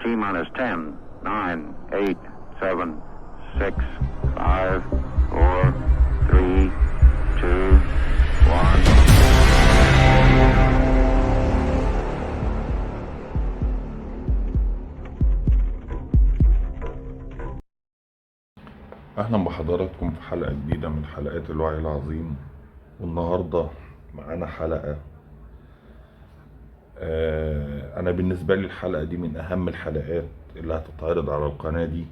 T-minus 10, 9, 8, 7, 6, 5, 4, 3, 2, 1. أهلا بحضراتكم في حلقة جديدة من حلقات الوعي العظيم. والنهاردة معانا حلقة أنا بالنسبة لي الحلقة دي من أهم الحلقات اللي هتتعرض على القناة دي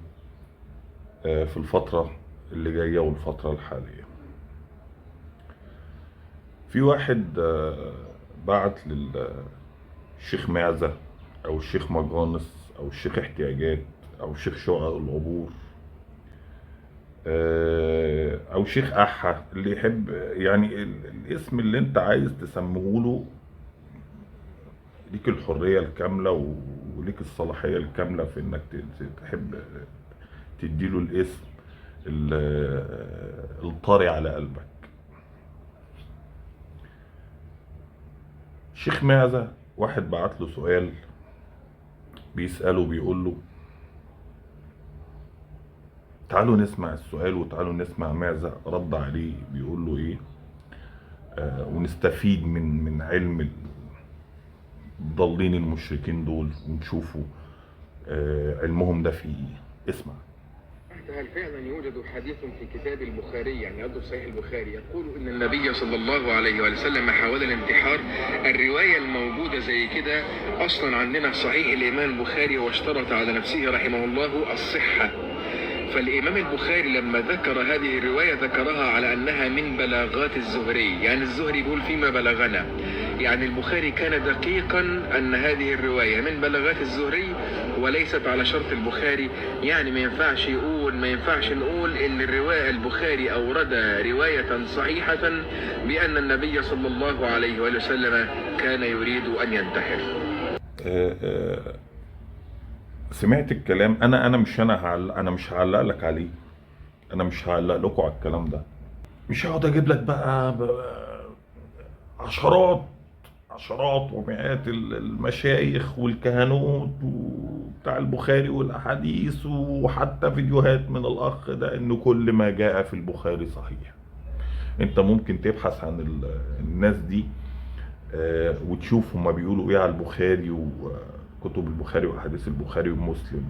في الفترة اللي جاية والفترة الحالية. في واحد بعت للشيخ معزة أو الشيخ مجانس أو الشيخ احتياجات أو الشيخ شقق العبور او شيخ احا، اللي يحب يعني الاسم اللي انت عايز تسميه ليك الحرية الكاملة وليك الصلاحية الكاملة في انك تحب تديله الاسم الطاري على قلبك. شيخ معزة واحد بعت له سؤال بيسأله، بيقول له تعالوا نسمع السؤال وتعالوا نسمع معزة رد عليه بيقول له ايه، ونستفيد من علم الضالين المشركين دول ونشوفوا علمهم ده فيه ايه. اسمع. هل فعلا يوجد حديث في كتاب البخاري، يعني يبدو في صحيح البخاري، يقول ان النبي صلى الله عليه وسلم حاول الانتحار؟ الروايه الموجوده زي كده اصلا عندنا في صحيح الامام البخاري، واشترط على نفسه رحمه الله الصحه. فالإمام البخاري لما ذكر هذه الرواية ذكرها على أنها من بلاغات الزهري، يعني الزهري بيقول فيما بلغنا، يعني البخاري كان دقيقا أن هذه الرواية من بلاغات الزهري وليست على شرط البخاري. يعني ما ينفعش نقول إن الرواية البخاري أورد رواية صحيحة بأن النبي صلى الله عليه وسلم كان يريد أن ينتحر. سمعت الكلام. انا مش هعلق لك عليه، انا مش هعلق لكم على الكلام ده. مش هقعد اجيب لك بقى عشرات ومئات المشايخ والكهنوت بتاع البخاري والاحاديث وحتى فيديوهات من الاخ ده ان كل ما جاء في البخاري صحيح. انت ممكن تبحث عن الناس دي وتشوف هما بيقولوا ايه على البخاري وكتب البخاري واحاديث البخاري ومسلم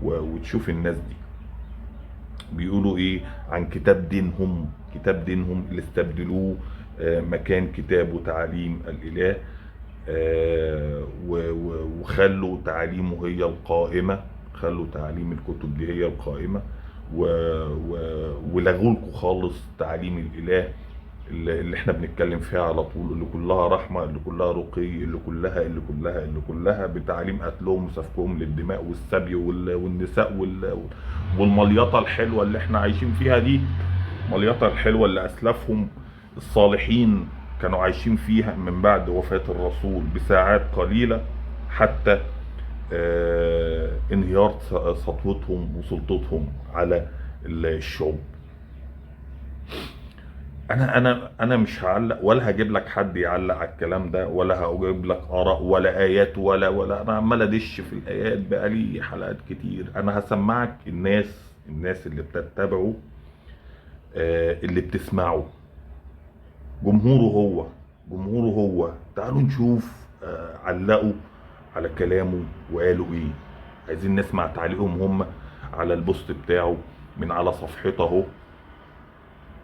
وتشوف الناس دي بيقولوا ايه عن كتاب دينهم اللي استبدلوه مكان كتاب وتعاليم الاله، وخلوا تعاليمه هي القائمة، خلوا تعاليم الكتب دي هي القائمة ولغوا لكم خالص تعاليم الاله اللي احنا بنتكلم فيها على طول، اللي كلها رحمة، اللي كلها رقي، اللي كلها بتعليم قتلهم وسفكهم للدماء والسبي والنساء والمليطة الحلوة اللي احنا عايشين فيها دي، المليطة الحلوة اللي اسلافهم الصالحين كانوا عايشين فيها من بعد وفاة الرسول بساعات قليلة، حتى انهيار سطوتهم وسلطتهم على الشعوب. انا مش هعلق ولا هجيب لك حد يعلق على الكلام ده، ولا هجيب لك اراء ولا ايات ولا انا عمال ادش في الايات بقالي حلقات كتير. انا هسمعك الناس اللي بتتبعه، اللي بتسمعه، جمهوره هو. تعالوا نشوف علقوا على كلامه وقالوا ايه. عايزين نسمع تعليقهم هم على البوست بتاعه من على صفحته اهو،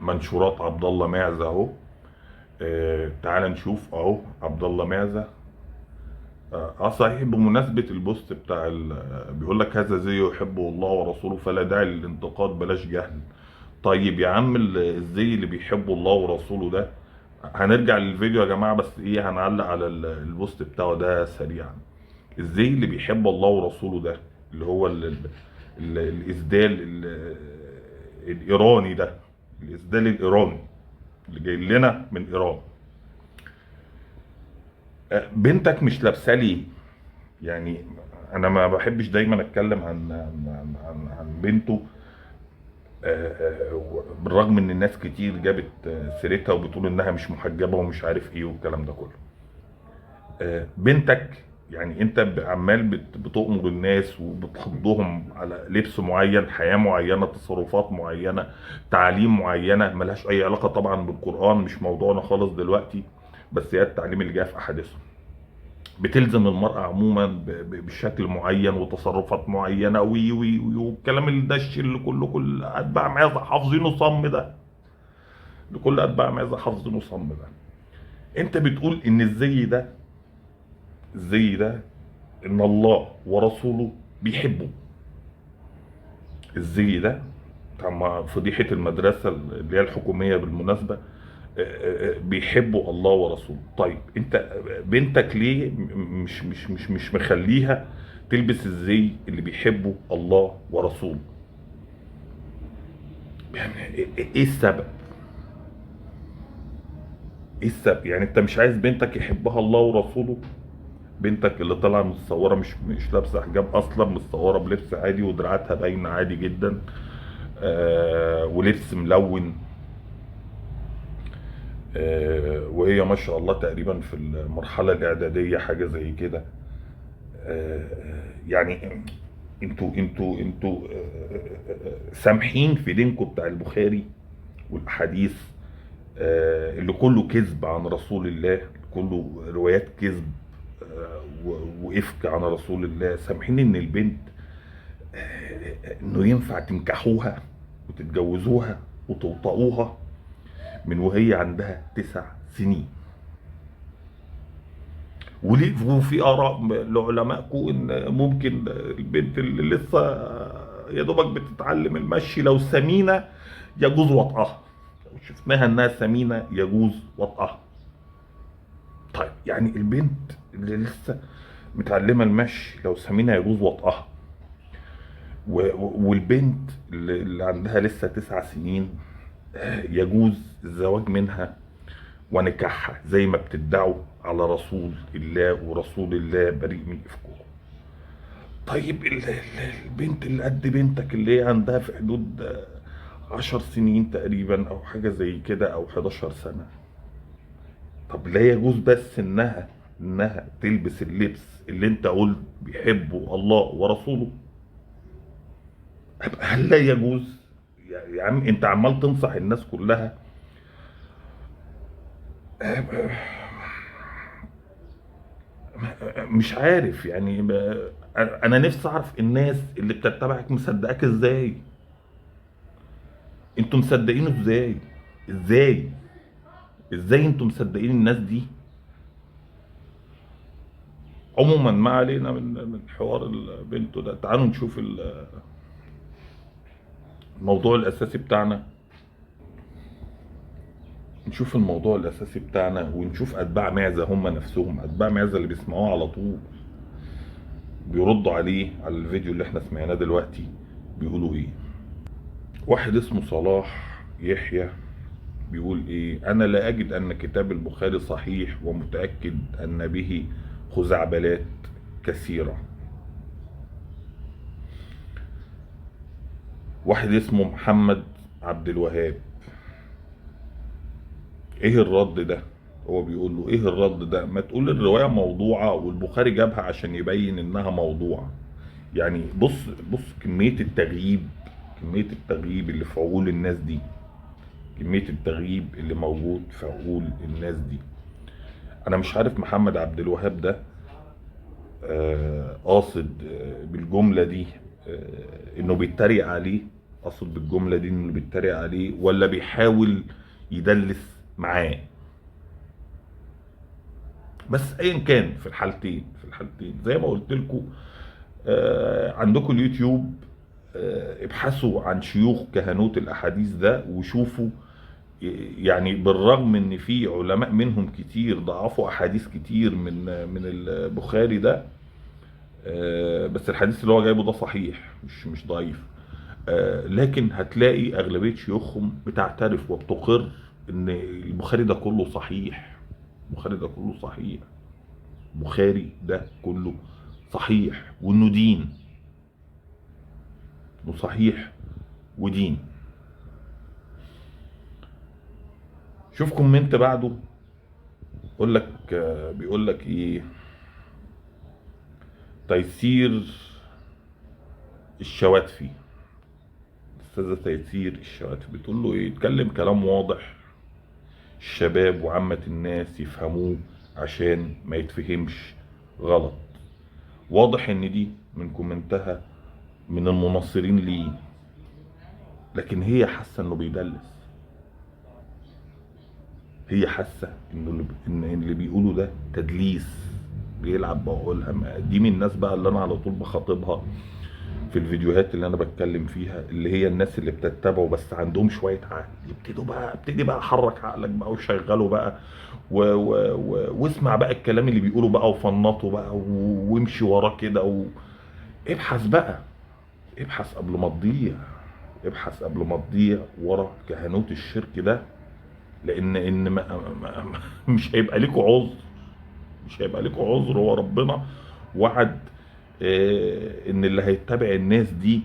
منشورات عبد الله معزة اهو. تعال نشوف اهو عبد الله معزة. صحيح، بمناسبة البوست بتاع بيقول لك هذا زي يحبه الله ورسوله فلا داعي للانتقاد بلاش جهل. طيب يا عم، الزي اللي بيحبه الله ورسوله ده، هنرجع للفيديو يا جماعة، بس ايه هنعلق على البوست بتاعه ده سريعا. الزي اللي بيحب الله ورسوله ده اللي هو الاسدال الايراني ده، الاسدال الايراني اللي جاي لنا من ايران. بنتك مش لابسه ليه؟ يعني انا ما بحبش دايما اتكلم عن بنته، بالرغم ان الناس كتير جابت سيرتها وبتقول انها مش محجبه ومش عارف ايه والكلام ده كله. بنتك يعني انت عمال بتؤمر الناس وبتخضهم على لبس معين، حياة معينة، تصرفات معينة، تعاليم معينة ملهاش اي علاقة طبعا بالقرآن، مش موضوعنا خالص دلوقتي، بس هي التعليم اللي جاي في احاديثهم. بتلزم المرأة عموما بشكل معين وتصرفات معينة والكلام الدش اللي كله كل اتباع معاذ حافظينه صم ده، لكل اتباع معاذ حافظينه صم ده. انت بتقول ان الزي ده ان الله ورسوله بيحبوا. الزي ده طبعا فضيحة المدرسة اللي هي الحكومية بالمناسبة، بيحبوا الله ورسوله. طيب انت بنتك ليه مش مخليها تلبس الزي اللي بيحبوا الله ورسوله؟ يعني ايه السبب؟ ايه السبب؟ يعني انت مش عايز بنتك يحبها الله ورسوله؟ بنتك اللي طالعه متصوره مش لابسه حجاب اصلا، متصوره بلبس عادي ودراعاتها باينه عادي جدا، ولبس ملون، وهي ما شاء الله تقريبا في المرحله الاعداديه حاجه زي كده. يعني انتوا سامحين في دينكم بتاع البخاري والاحاديث، اللي كله كذب عن رسول الله، كله روايات كذب وإفك عن رسول الله، سامحين ان البنت انه ينفع تنكحوها وتتجوزوها وتوطئوها من وهي عندها 9 سنين؟ وفي اراء لعلمائكم ان ممكن البنت اللي لسه يا دوبك بتتعلم المشي لو سمينه يجوز وطئها، لو شفناها انها سمينه يجوز وطئها. طيب يعني البنت اللي لسه متعلمه المشي لو سمينه يجوز وطئها، والبنت اللي عندها لسه 9 سنين يجوز الزواج منها ونكاحها زي ما بتدعوا على رسول الله، ورسول الله بريء من افكه. طيب البنت اللي قد بنتك اللي هي عندها في حدود 10 سنين تقريبا او حاجة زي كده او 11 سنة، طب لا يجوز بس انها تلبس اللبس اللي انت قلت بيحبه الله ورسوله؟ هل لا يجوز؟ يا عم انت عمال تنصح الناس كلها. مش عارف يعني انا نفسي اعرف الناس اللي بتتبعك مصدقاك ازاي؟ انتوا مصدقينه ازاي؟ ازاي ازاي انتوا مصدقين الناس دي؟ عموما ما علينا من حوار البنت ده. تعالوا نشوف الموضوع الاساسي بتاعنا، نشوف الموضوع الاساسي بتاعنا ونشوف اتباع معزه هم نفسهم، اتباع معزه اللي بيسمعوه على طول بيردوا عليه على الفيديو اللي احنا سمعناه دلوقتي، بيقولوا ايه. واحد اسمه صلاح يحيى بيقول ايه: انا لا اجد ان كتاب البخاري صحيح ومتأكد ان به خزعبلات كثيرة. واحد اسمه محمد عبد الوهاب، ايه الرد ده؟ هو بيقول له ايه الرد ده؟ ما تقول الرواية موضوعة والبخاري جابها عشان يبين انها موضوعة. يعني بص كمية التغييب اللي في عقول الناس دي، كمية التغييب اللي موجود في عقول الناس دي. انا مش عارف محمد عبد الوهاب ده قاصد بالجملة دي انه بيتريق عليه، قاصد بالجملة دي انه بيتريق عليه ولا بيحاول يدلس معاه. بس ايا كان في الحالتين زي ما قلت لكم، عندكم اليوتيوب، ابحثوا عن شيوخ كهنوت الاحاديث ده وشوفوا. يعني بالرغم ان في علماء منهم كتير ضعفوا احاديث كتير من البخاري ده، بس الحديث اللي هو جايبه ده صحيح مش ضعيف، لكن هتلاقي اغلبيه شيوخهم بتعترف وبتقر ان البخاري ده كله صحيح. البخاري ده كله صحيح، البخاري ده كله صحيح وانه دين، وصحيح ودين. شوف كومنت بعده بيقول لك ايه: تيسير الشواتفي، استاذة تيسير الشواتفي بتقول له ايه، اتكلم كلام واضح الشباب وعامة الناس يفهموه عشان ما يتفهمش غلط. واضح ان دي من كومنتها من المناصرين ليه، لكن هي حاسه انه بيدلس. هي حاسه انه ان اللي بيقوله ده تدليس، بيلعب بعقولها. دي من الناس بقى اللي انا على طول بخاطبها في الفيديوهات اللي انا بتكلم فيها، اللي هي الناس اللي بتتبعوا بس عندهم شويه عقل. ابتدي بقى حرك عقلك بقى وشغله بقى واسمع بقى الكلام اللي بيقوله بقى وفنطه بقى وامشي وراه كده ابحث بقى، ابحث قبل ما تضيع، ابحث قبل ما تضيع ورا كهنوت الشرك ده. لان مش هيبقى لكم عذر، مش هيبقى لكم عذر. هو ربنا وعد ان اللي هيتبع الناس دي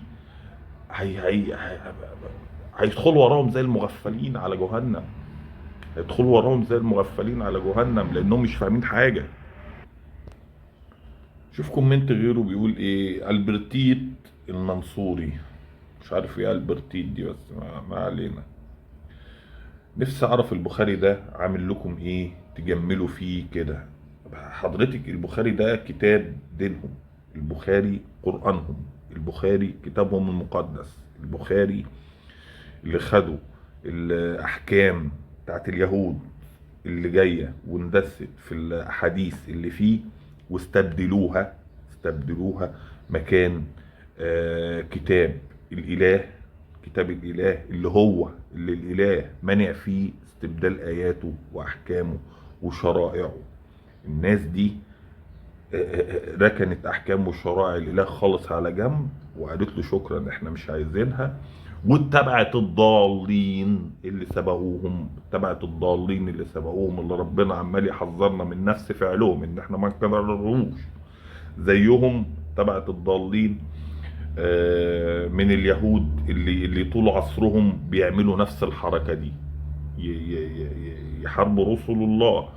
هيدخلوا وراهم زي المغفلين على جهنم، هيدخلوا وراهم زي المغفلين على جهنم لانهم مش فاهمين حاجه. شوف كومنت غيره بيقول ايه، البرتيت المنصوري، مش عارف ايه البرتيت دي بس ما علينا. نفسي اعرف البخاري ده عامل لكم ايه تجملوا فيه كده. حضرتك البخاري ده كتاب دينهم، البخاري قرآنهم، البخاري كتابهم المقدس، البخاري اللي خدوا الاحكام بتاعت اليهود اللي جايه واندست في الاحاديث اللي فيه واستبدلوها مكان كتاب الاله، كتاب الاله اللي الاله منع فيه استبدال اياته واحكامه وشرائعه. الناس دي ركنت احكام وشرائع الاله خالص على جنب وقالت له شكرا احنا مش عايزينها، واتبعت الضالين اللي سبقوهم، اللي ربنا عمال يحذرنا من نفس فعلهم ان احنا ما نكررهوش زيهم. تبعت الضالين من اليهود اللي طول عصرهم بيعملوا نفس الحركة دي، يحاربوا رسل الله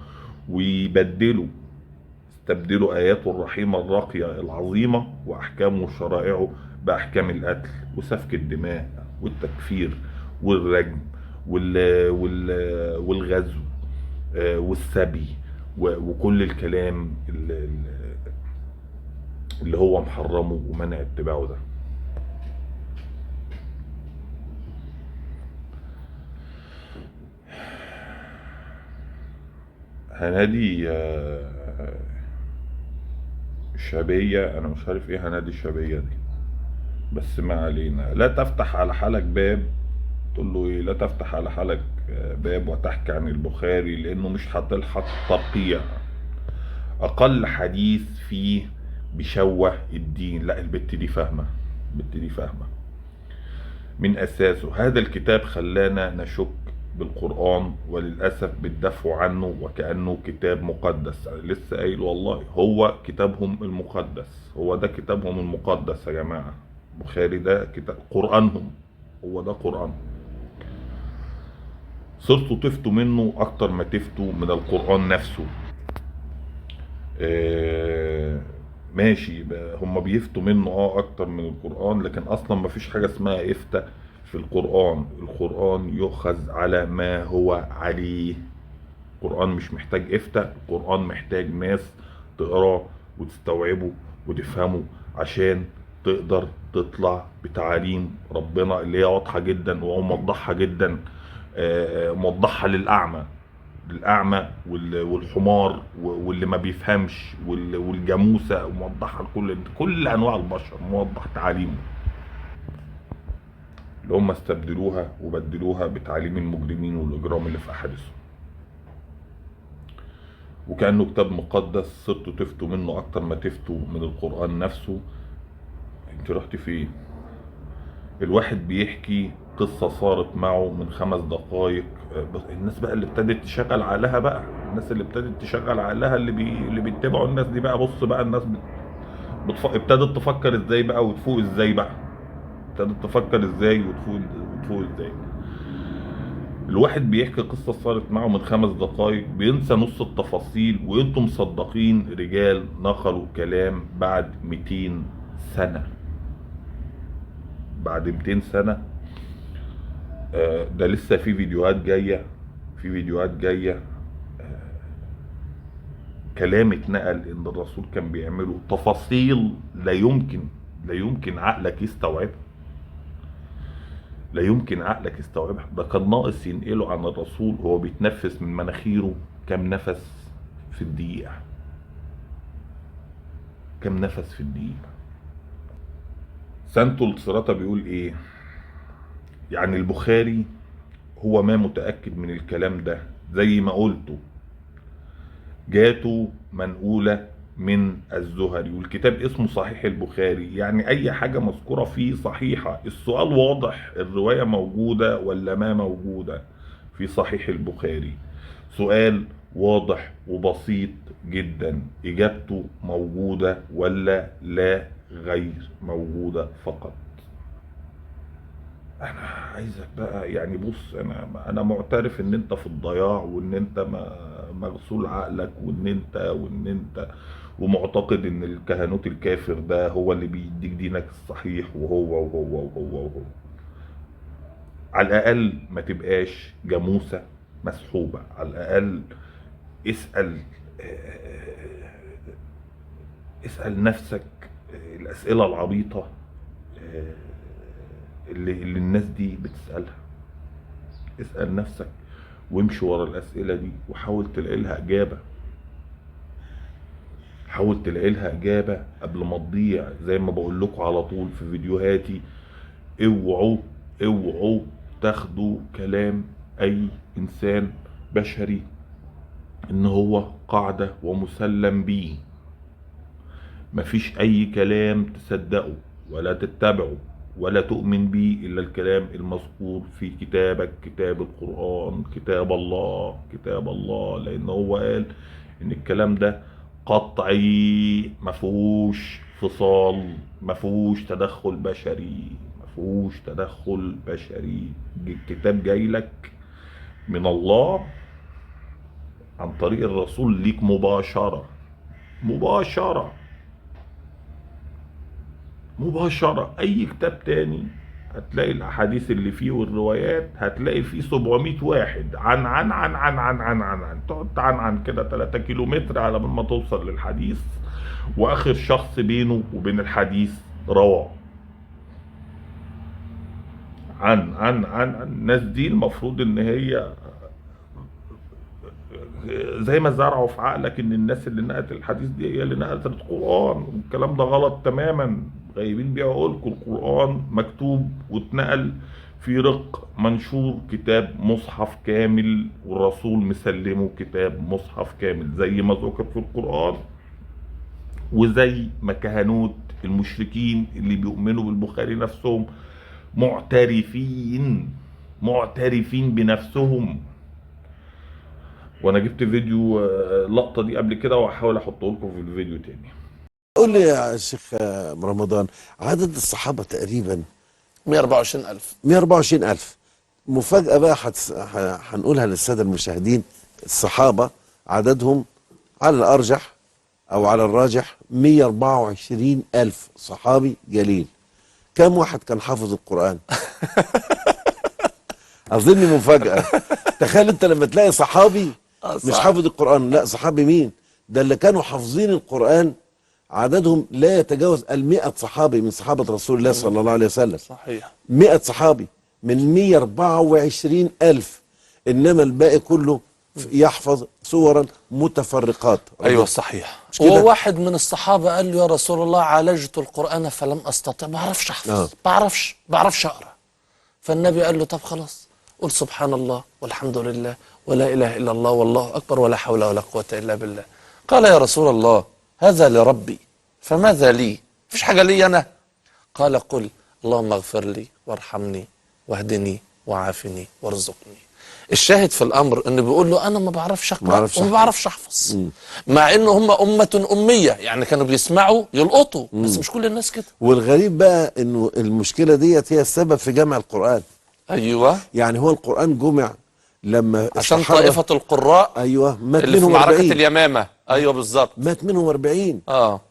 استبدلوا آياته الرحيمة الراقية العظيمة وأحكامه وشرائعه بأحكام القتل وسفك الدماء والتكفير والرجم والغزو والسبي وكل الكلام اللي هو محرمه ومنع اتباعه ده. هنادي الشعبية، انا مش عارف ايه هنادي الشعبية دي بس ما علينا. لا تفتح على حالك باب، تقول له ايه، لا تفتح على حالك باب وتحكي عن البخاري لانه مش هتلحق ترقيع. اقل حديث فيه بيشوه الدين. لا البت دي فاهمة، من اساسه هذا الكتاب خلانا نشك بالقرآن وللأسف بالدفع عنه وكأنه كتاب مقدس. لسه قايل والله هو كتابهم المقدس، هو ده كتابهم المقدس يا جماعة. البخاري ده كتاب قرآنهم، هو ده قرآن. صرتوا تفتوا منه أكتر ما تفتوا من القرآن نفسه. ماشي هم بيفتوا منه أكتر من القرآن، لكن أصلا ما فيش حاجة اسمها افتى في القرآن. القرآن يؤخذ على ما هو عليه. القرآن مش محتاج افتى، القرآن محتاج ناس تقراه وتستوعبه وتفهمه عشان تقدر تطلع بتعاليم ربنا اللي هي واضحة جدا وموضحها جدا، موضحها للأعمى والحمار واللي ما بيفهمش والجاموسة، موضحها لكل أنواع البشر، موضح تعاليمه اللي هم استبدلوها وبدلوها بتعليم المجرمين والإجرام اللي في أحاديثهم. وكأنه كتاب مقدس صرتوا تفتوا منه أكتر ما تفتوا من القرآن نفسه. انت رحت فين؟ الواحد بيحكي قصة صارت معه من 5 دقايق. الناس بقى اللي ابتدت تشغل عقلها بقى، اللي بيتبعوا الناس دي بقى. بص بقى الناس ابتدت تفكر ازاي بقى وتفوق ازاي بقى، وتفوق ازاي. الواحد بيحكي قصة صارت معه من 5 دقايق بينسى نص التفاصيل، وانتم مصدقين رجال نقلوا كلام بعد 200 سنة. بعد 200 سنة. ده لسه في فيديوهات جاية، كلام اتنقل ان الرسول كان بيعمله، تفاصيل لا يمكن عقلك يستوعبها. لا يمكن عقلك يستوعبها. ده كان ناقص ينقله عن الرسول وهو بيتنفس من مناخيره كم نفس في الدقيقة. كم نفس في الدقيقة. سانتو السراطة بيقول ايه؟ يعني البخاري هو ما متأكد من الكلام ده، زي ما قلته جاته منقولة من الزهري، والكتاب اسمه صحيح البخاري، يعني اي حاجة مذكورة فيه صحيحة. السؤال واضح، الرواية موجودة ولا ما موجودة في صحيح البخاري؟ سؤال واضح وبسيط جدا، اجابته موجودة ولا لا غير موجودة فقط. انا عايزك بقى يعني بص، انا معترف ان انت في الضياع، وان انت مغسول عقلك، وان انت ومعتقد ان الكهنوت الكافر ده هو اللي بيديك دينك الصحيح، وهو على الاقل ما تبقاش جاموسة مسحوبة. على الاقل اسأل نفسك الاسئلة العبيطة اللي الناس دي بتسألها. اسأل نفسك وامشي ورا الأسئلة دي، وحاول تلاقي لها إجابة. حاول تلاقي لها إجابة قبل ما تضيع. زي ما بقول لكم على طول في فيديوهاتي، اوعوا تاخدوا كلام أي إنسان بشري إن هو قاعدة ومسلم بيه. مفيش أي كلام تصدقه ولا تتبعه ولا تؤمن به إلا الكلام المذكور في كتابك، كتاب القرآن، كتاب الله، لأن هو قال إن الكلام ده قطعي، مفهوش فصال، مفهوش تدخل بشري. الكتاب جاي لك من الله عن طريق الرسول ليك مباشرة. اي كتاب تاني هتلاقي الاحاديث اللي فيه والروايات، هتلاقي فيه 700 واحد عن تقعد عن كده 3 كيلومتر على ما توصل للحديث، واخر شخص بينه وبين الحديث روى. عن الناس دي المفروض ان هي زي ما زرعوا في عقلك ان الناس اللي نقلت الحديث دي هي اللي نقلت القرآن، والكلام ده غلط تماما. غايبين بيقول لكم القرآن مكتوب واتنقل في رق منشور، كتاب مصحف كامل، والرسول مسلمه كتاب مصحف كامل زي ما ذكر في القرآن، وزي ما كهنوت المشركين اللي بيؤمنوا بالبخاري نفسهم معترفين بنفسهم. وانا جبت فيديو اللقطة دي قبل كده، وهحاول احطه لكم في الفيديو تاني. قول لي يا شيخ رمضان، عدد الصحابة تقريبا 124,000. 124,000. مفاجأة بقى هنقولها للسادة المشاهدين. الصحابة عددهم على الأرجح أو على الراجح 124,000 صحابي جليل. كم واحد كان حافظ القرآن؟ أظن مفاجأة. تخيل أنت لما تلاقي صحابي مش حافظ القرآن. لا، صحابي مين؟ ده اللي كانوا حافظين القرآن عددهم لا يتجاوز 100 صحابي من صحابة رسول الله صلى الله عليه وسلم. صحيح. 100 صحابي من 124,000، إنما الباقي كله يحفظ سورا متفرقات. ايوه صحيح. وواحد من الصحابه قال له يا رسول الله عالجت القرآن فلم استطع، ما بعرفش احفظ، بعرفش اقرا. فالنبي قال له طب خلاص، قل سبحان الله والحمد لله ولا اله الا الله والله اكبر ولا حول ولا قوه الا بالله. قال يا رسول الله هذا لربي فماذا لي؟ مفيش حاجه لي انا؟ قال قل اللهم اغفر لي وارحمني واهدني وعافني وارزقني. الشاهد في الامر انه بيقول له انا ما بعرفش اقرا وما بعرفش احفظ، مع انه هم امه اميه، يعني كانوا بيسمعوا يلقطوا، بس مش كل الناس كده. والغريب بقى انه المشكله ديت هي السبب في جمع القران. ايوه، يعني هو القران جمع لما عشان الصحابة- طائفة القراء ايوه مات اللي في منهم معركة 40. اليمامة. ايوه بالظبط. مات منهم 40. اه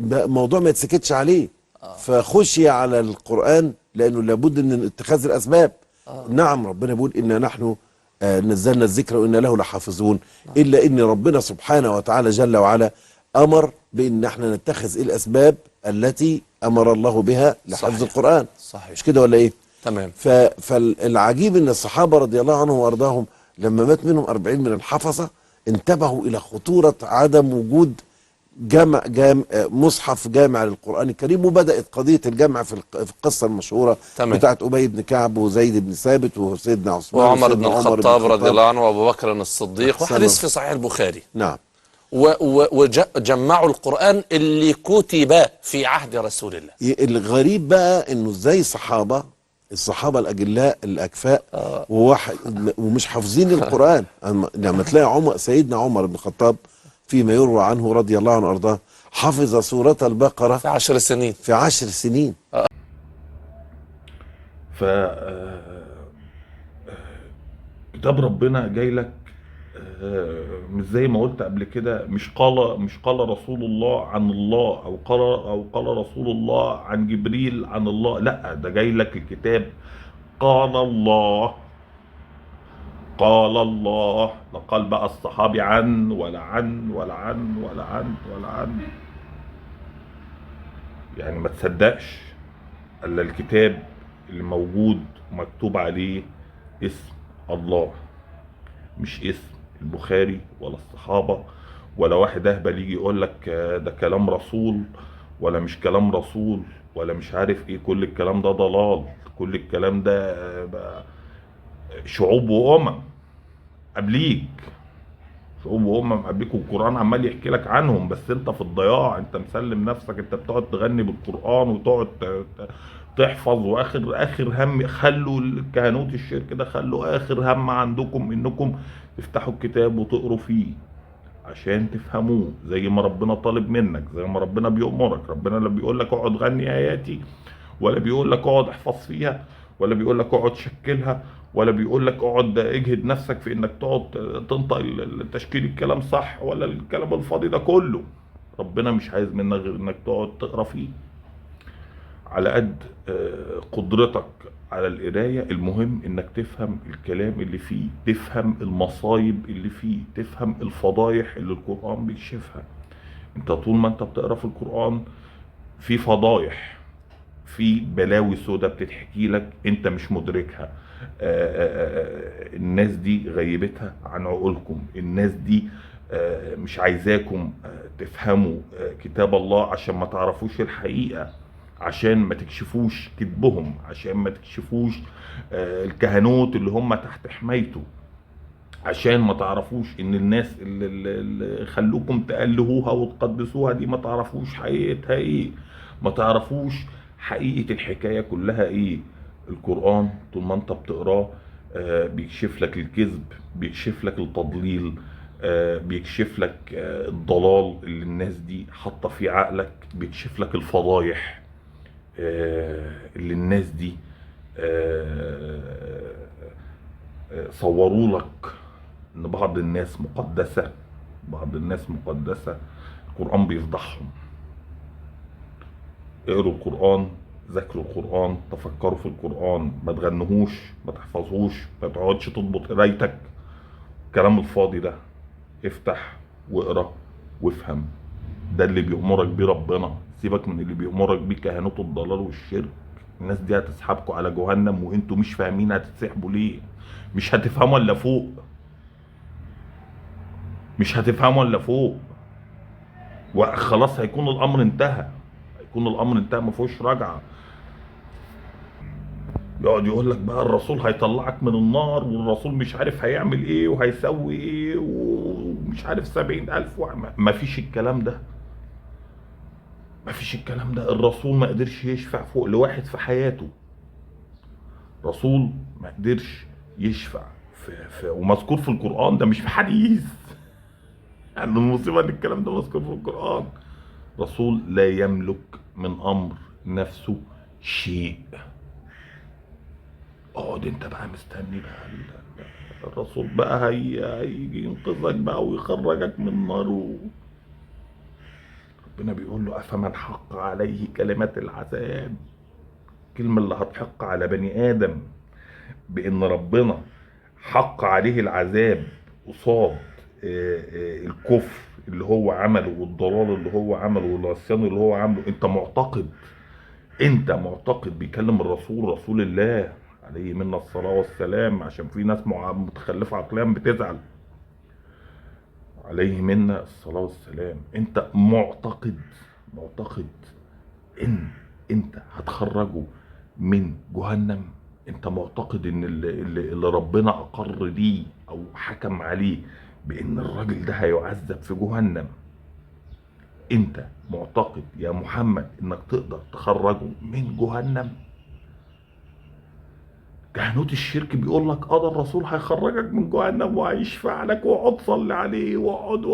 موضوع ما يتسكتش عليه. فخشي على القرآن لأنه لابد من اتخاذ الأسباب. نعم ربنا بيقول إنا نحن نزلنا الذكر وإنا له لحافظون. إلا إن ربنا سبحانه وتعالى جل وعلا أمر بإن احنا نتخذ الأسباب التي أمر الله بها لحفظ صحيح. القرآن. صحيح. مش كده ولا إيه؟ تمام. فالعجيب إن الصحابة رضي الله عنهم وأرضاهم لما مات منهم 40 من الحفظة انتبهوا إلى خطورة عدم وجود مصحف جامع للقرآن الكريم. وبدأت قضية الجمع في القصة المشهورة تمام. بتاعت أبي بن كعب وزيد بن ثابت وسيدنا عثمان وعمر بن وسيدنا الخطاب رضي الله عنه وابو بكر الصديق، أحسن وحديث الله. في صحيح البخاري. نعم. وجمعوا القرآن اللي كتب في عهد رسول الله. الغريب بقى انه ازاي الصحابة الأجلاء الأكفاء وواحد ومش حافظين القرآن. لما تلاقي سيدنا عمر بن الخطاب فيما يروى عنه رضي الله عنه وارضاه حفظ سورة البقرة في 10 سنين. في 10 سنين. ف كتاب ربنا جاي لك مش زي ما قلت قبل كده، مش قال رسول الله عن الله او قال رسول الله عن جبريل عن الله. لا، ده جاي لك الكتاب قال الله قال الله. لا قال بقى الصحابي عن ولا عن ولا عن ولا عن ولا عن. يعني ما تصدقش الا الكتاب اللي موجود ومكتوب عليه اسم الله، مش اسم البخاري ولا الصحابة ولا واحد اهبل يجي يقول لك ده كلام رسول ولا مش كلام رسول ولا مش عارف ايه. كل الكلام ده ضلال. كل الكلام ده بقى شعوب وامم قبليك، شعوب وامم قبليك، والقرآن عمال يحكي لك عنهم. بس انت في الضياع، انت مسلم نفسك، انت بتقعد تغني بالقرآن وتقعد تحفظ. واخر هم خلوا الكهنوت الشرك ده، خلوا اخر هم عندكم انكم تفتحوا الكتاب وتقروا فيه عشان تفهموه زي ما ربنا طالب منك، زي ما ربنا بيأمرك. ربنا لا بيقول لك اقعد غني اياتي، ولا بيقول لك اقعد احفظ فيها، ولا بيقول لك اقعد شكلها، ولا بيقول لك اقعد اجهد نفسك في انك تقعد تنطق تشكيل الكلام صح، ولا الكلام الفاضي ده كله. ربنا مش عايز منك غير انك تقعد تقرا فيه على قد قدرتك على القراية. المهم انك تفهم الكلام اللي فيه، تفهم المصايب اللي فيه، تفهم الفضايح اللي القرآن بيكشفها. انت طول ما انت بتقرا في القرآن في فضايح، في بلاوي سودة بتتحكي لك انت مش مدركها. الناس دي غيبتها عن عقولكم. الناس دي مش عايزاكم تفهموا كتاب الله عشان ما تعرفوش الحقيقة، عشان ما تكشفوش كذبهم، عشان ما تكشفوش الكهنوت اللي هم تحت حمايته، عشان ما تعرفوش ان الناس اللي خلوكم تألهوها وتقدسوها دي ما تعرفوش حقيقتها ايه، ما تعرفوش حقيقة الحكاية كلها ايه. القرآن طول ما انت بتقراه بيكشف لك الكذب، بيكشف لك التضليل، بيكشف لك الضلال اللي الناس دي حاطه في عقلك، بيكشف لك الفضايح اللي الناس دي صوروا لك ان بعض الناس مقدسة، بعض الناس مقدسة. القرآن بيفضحهم. اقروا القرآن، ذاكروا القرآن، تفكروا في القرآن، ما تغنهوش، ما تحفظوش، ما تقعدش تضبط قرايتك الكلام الفاضي ده. افتح واقرا وافهم. ده اللي بيأمرك بيه ربنا. سيبك من اللي بيأمرك بيه كهنوت الضلال والشرك. الناس دي هتسحبكوا على جهنم وانتوا مش فاهمين هتتسحبوا ليه. مش هتفهموا الا فوق، مش هتفهموا الا فوق، وخلاص هيكون الامر انتهى، هيكون الامر انتهى، ما فيهوش رجعه. يقعد يقول لك بقى الرسول هيطلعك من النار، والرسول مش عارف هيعمل ايه وهيسوي ايه ومش عارف 70,000 ما فيش الكلام ده، ما فيش الكلام ده. الرسول ما قدرش يشفع فوق لواحد في حياته. رسول ما قدرش يشفع في ومذكور في القرآن، ده مش في حديث. يعني المصيبة ان الكلام ده مذكور في القرآن. رسول لا يملك من امر نفسه شيء. اقعد انت بقى مستني بقى الرسول بقى هيجي ينقذك بقى ويخرجك من النار. ربنا بيقول له افمن حق عليه كلمات العذاب، الكلمة اللي هتحق على بني ادم بان ربنا حق عليه العذاب قصاد الكفر اللي هو عمله والضلال اللي هو عمله والعصيان اللي هو عمله. انت معتقد بيكلم الرسول رسول الله عليه منا الصلاة والسلام، عشان في ناس متخلفة عقليا بتزعل، عليه منا الصلاة والسلام. انت معتقد ان انت هتخرجه من جهنم؟ انت معتقد ان اللي ربنا اقر ليه او حكم عليه بان الراجل ده هيعذب في جهنم، انت معتقد يا محمد انك تقدر تخرجه من جهنم؟ كهنوت الشرك بيقول لك ده الرسول هيخرجك من جهنم وهيشفع لك، واقعد صلي عليه، واقعد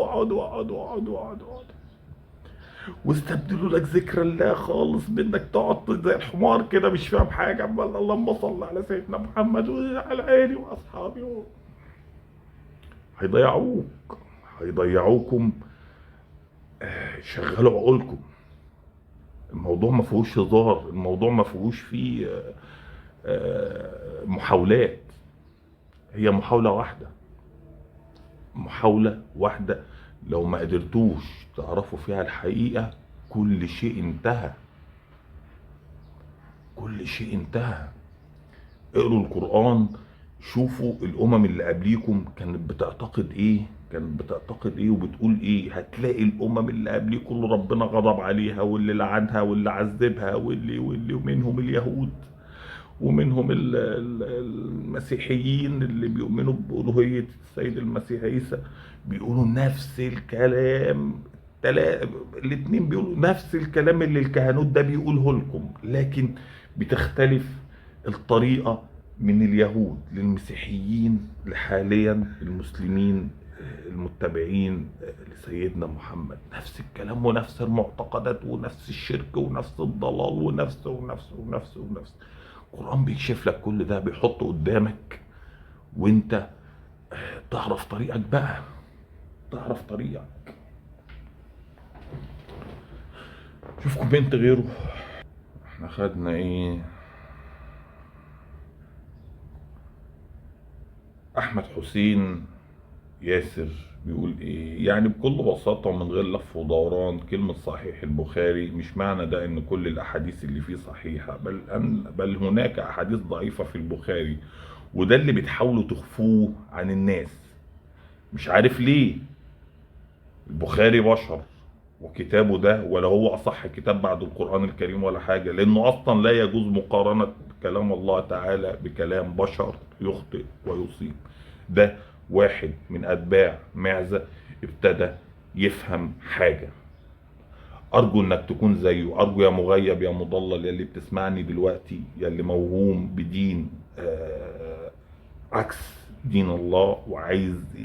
واستبدلوا لك ذكر الله خالص بانك تقعد زي الحمار كده مش فاهم حاجه، عمال اللهم صل على سيدنا محمد وعلى اله واصحابه. هيضيعوكم. شغلوا عقولكم. الموضوع ما فيهوش هزار، الموضوع ما فيهوش فيه محاولات. هي محاولة واحدة لو ما قدرتوش تعرفوا فيها الحقيقة كل شيء انتهى. اقروا القرآن، شوفوا الأمم اللي قبليكم كانت بتعتقد ايه وبتقول ايه. هتلاقي الأمم اللي قبليكم اللي ربنا غضب عليها واللي لعنها واللي عذبها واللي ومنهم اليهود ومنهم المسيحيين اللي بيؤمنوا بألوهية السيد المسيح عيسى، بيقولوا نفس الكلام. الاتنين بيقولوا نفس الكلام اللي الكهنوت ده بيقوله لكم، لكن بتختلف الطريقة من اليهود للمسيحيين لحاليا المسلمين المتبعين لسيدنا محمد. نفس الكلام ونفس المعتقدات ونفس الشرك ونفس الضلال ونفس. القرآن بيكشف لك كل ده، بيحطه قدامك وانت تعرف طريقك بقى، شوف كومنت غيره. احنا خدنا ايه؟ احمد حسين ياسر بيقول ايه؟ يعني بكل بساطة ومن غير لف ودوران، كلمة صحيح البخاري مش معنى ده ان كل الاحاديث اللي فيه صحيحة، بل هناك احاديث ضعيفة في البخاري، وده اللي بتحاولوا تخفوه عن الناس. مش عارف ليه. البخاري بشر، وكتابه ده ولا هو اصح كتاب بعد القرآن الكريم ولا حاجة، لانه اصلا لا يجوز مقارنة كلام الله تعالى بكلام بشر يخطئ ويصيب. ده واحد من اتباع معزة ابتدى يفهم حاجة. ارجو انك تكون زيه. ارجو يا مغيب يا مضلل يلي بتسمعني دلوقتي، يلي موهوم بدين عكس دين الله وعايز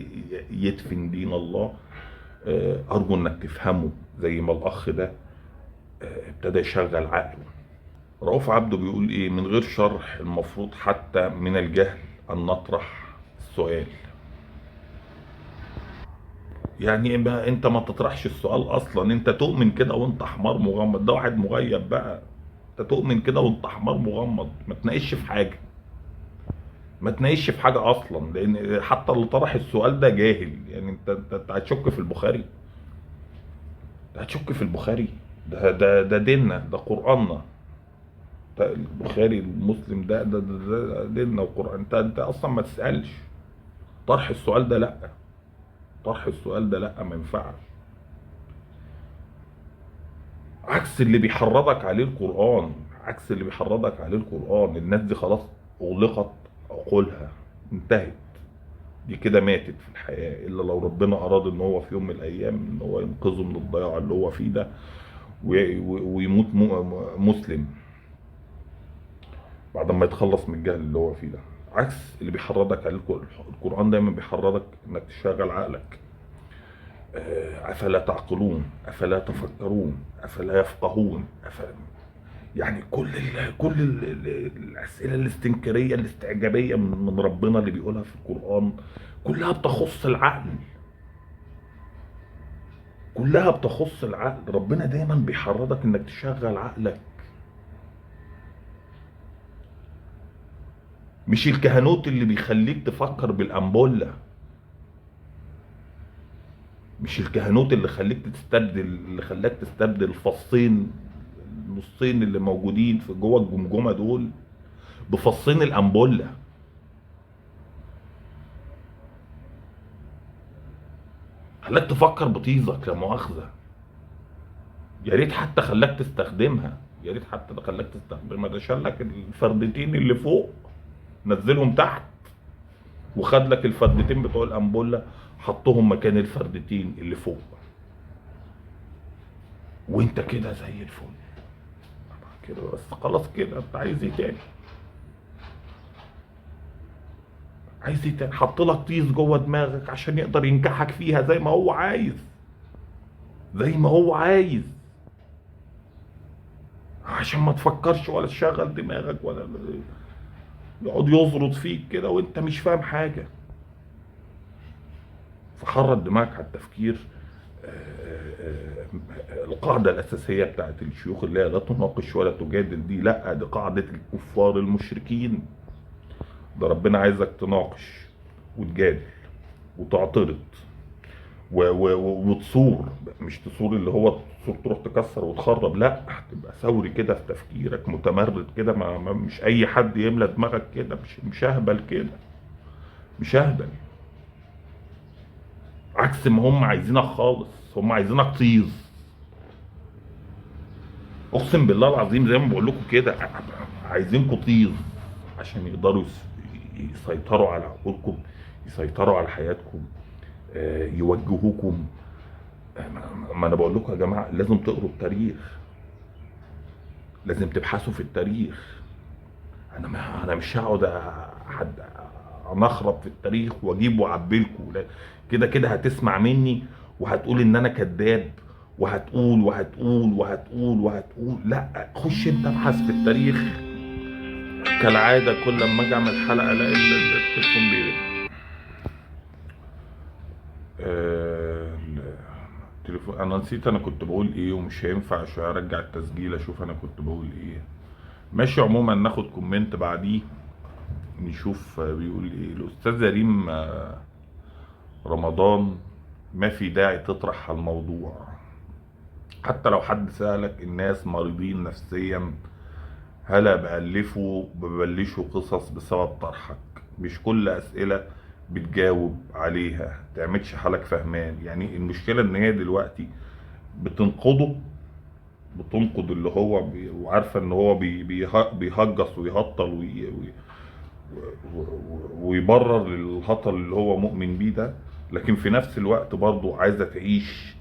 يدفن دين الله، ارجو انك تفهمه زي ما الاخ ده ابتدى يشغل عقله. رؤوف عبده بيقول ايه؟ من غير شرح المفروض حتى من الجهل ان نطرح السؤال. يعني انت ما تطرحش السؤال اصلا، انت تؤمن كده وانت حمار مغمض. ده واحد مغيب بقى، انت تؤمن كده وانت حمار مغمض. ما تناقش في حاجه اصلا، لان حتى اللي طرح السؤال ده جاهل. يعني انت هتشك في البخاري؟ ده ديننا، ده قرآننا. البخاري المسلم ده ديننا وقرآن. انت اصلا ما تسألش. طرح السؤال ده لا، ما ينفعش. عكس اللي بيحرضك عليه القرآن. الناس دي خلاص اغلقت عقولها، انتهت. دي كده ماتت في الحياة، الا لو ربنا اراد ان هو في يوم من الايام ان هو ينقذه من الضياع اللي هو فيه ده ويموت مسلم بعد ما يتخلص من الجهل اللي هو فيه ده. عكس اللي بيحرضك على القرآن دايما بيحرضك انك تشغل عقلك. افلا تعقلون، افلا تفكرون، افلا يفقهون، يعني كل الاسئله الاستنكاريه الاستعجابيه من ربنا اللي بيقولها في القران كلها بتخص العقل، كلها بتخص العقل. ربنا دايما بيحرضك انك تشغل عقلك، مش الكهنوت اللي بيخليك تفكر بالأنبولة، مش الكهنوت اللي خلاك تستبدل الفصين النصين اللي موجودين في جوه الجمجمه دول بفصين الأنبولة. خلاك تفكر بطيزك لا مؤاخذة، يا ريت حتى خلاك تستخدمها، يا ريت حتى خلاك تستخدمها. ده شالك الفردتين اللي فوق نزلهم تحت، وخد لك الفردتين بتوع الأنبولة حطهم مكان الفردتين اللي فوق، وانت كده زي الفل كده. بس خلاص كده، انت عايز ايه تاني؟ عايز ايه تاني؟ حط لك طيز جوه دماغك عشان يقدر ينجحك فيها زي ما هو عايز، زي ما هو عايز، عشان ما تفكرش ولا تشغل دماغك ولا يقعد يزرط فيك كده وانت مش فاهم حاجه. فحرض دماغك على التفكير. القاعدة الأساسية بتاعت الشيوخ اللي هي لا تناقش ولا تجادل دي، لا، دي قاعدة الكفار المشركين. ده ربنا عايزك تناقش وتجادل وتعترض وتصور، مش تصور اللي هو تصور تروح تكسر وتخرب، لا، تبقى ثوري كده في تفكيرك، متمرد كده. مش أي حد يملى دماغك كده، مش أهبل كده، مش أهبل. عكس ما هم عايزينك خالص، هم عايزينك طيز. اقسم بالله العظيم زي ما بقول لكم كده، عايزينكم طيز عشان يقدروا يسيطروا على عقولكم، يسيطروا على حياتكم، يوجهوكم. ما انا بقول لكم يا جماعه لازم تقروا التاريخ، لازم تبحثوا في التاريخ. انا مش هقعد انخرب في التاريخ واجيب واعبي لكم. كده كده هتسمع مني وهتقول ان انا كذاب، وهتقول وهتقول وهتقول وهتقول. لا، خش انت ابحث في التاريخ. كالعاده كل لما اجي اعمل حلقه الاقي التليفون بيرن. التليفون انا نسيت انا كنت بقول ايه، ومش هينفع عشان ارجع التسجيل اشوف انا كنت بقول ايه. ماشي، عموما ناخد كومنت بعديه نشوف بيقول ايه الاستاذ ريم رمضان. ما في داعي تطرح الموضوع، حتى لو حد سألك الناس مريضين نفسيا، هلا ببلشوا قصص بسبب طرحك. مش كل أسئلة بتجاوب عليها، تعملش حالك فهمان. يعني المشكلة ان هي دلوقتي بتنقد اللي هو وعارفة ان هو بيهجص ويهطل ويبرر للهطل اللي هو مؤمن بيه ده، لكن في نفس الوقت برضو عايزة تعيش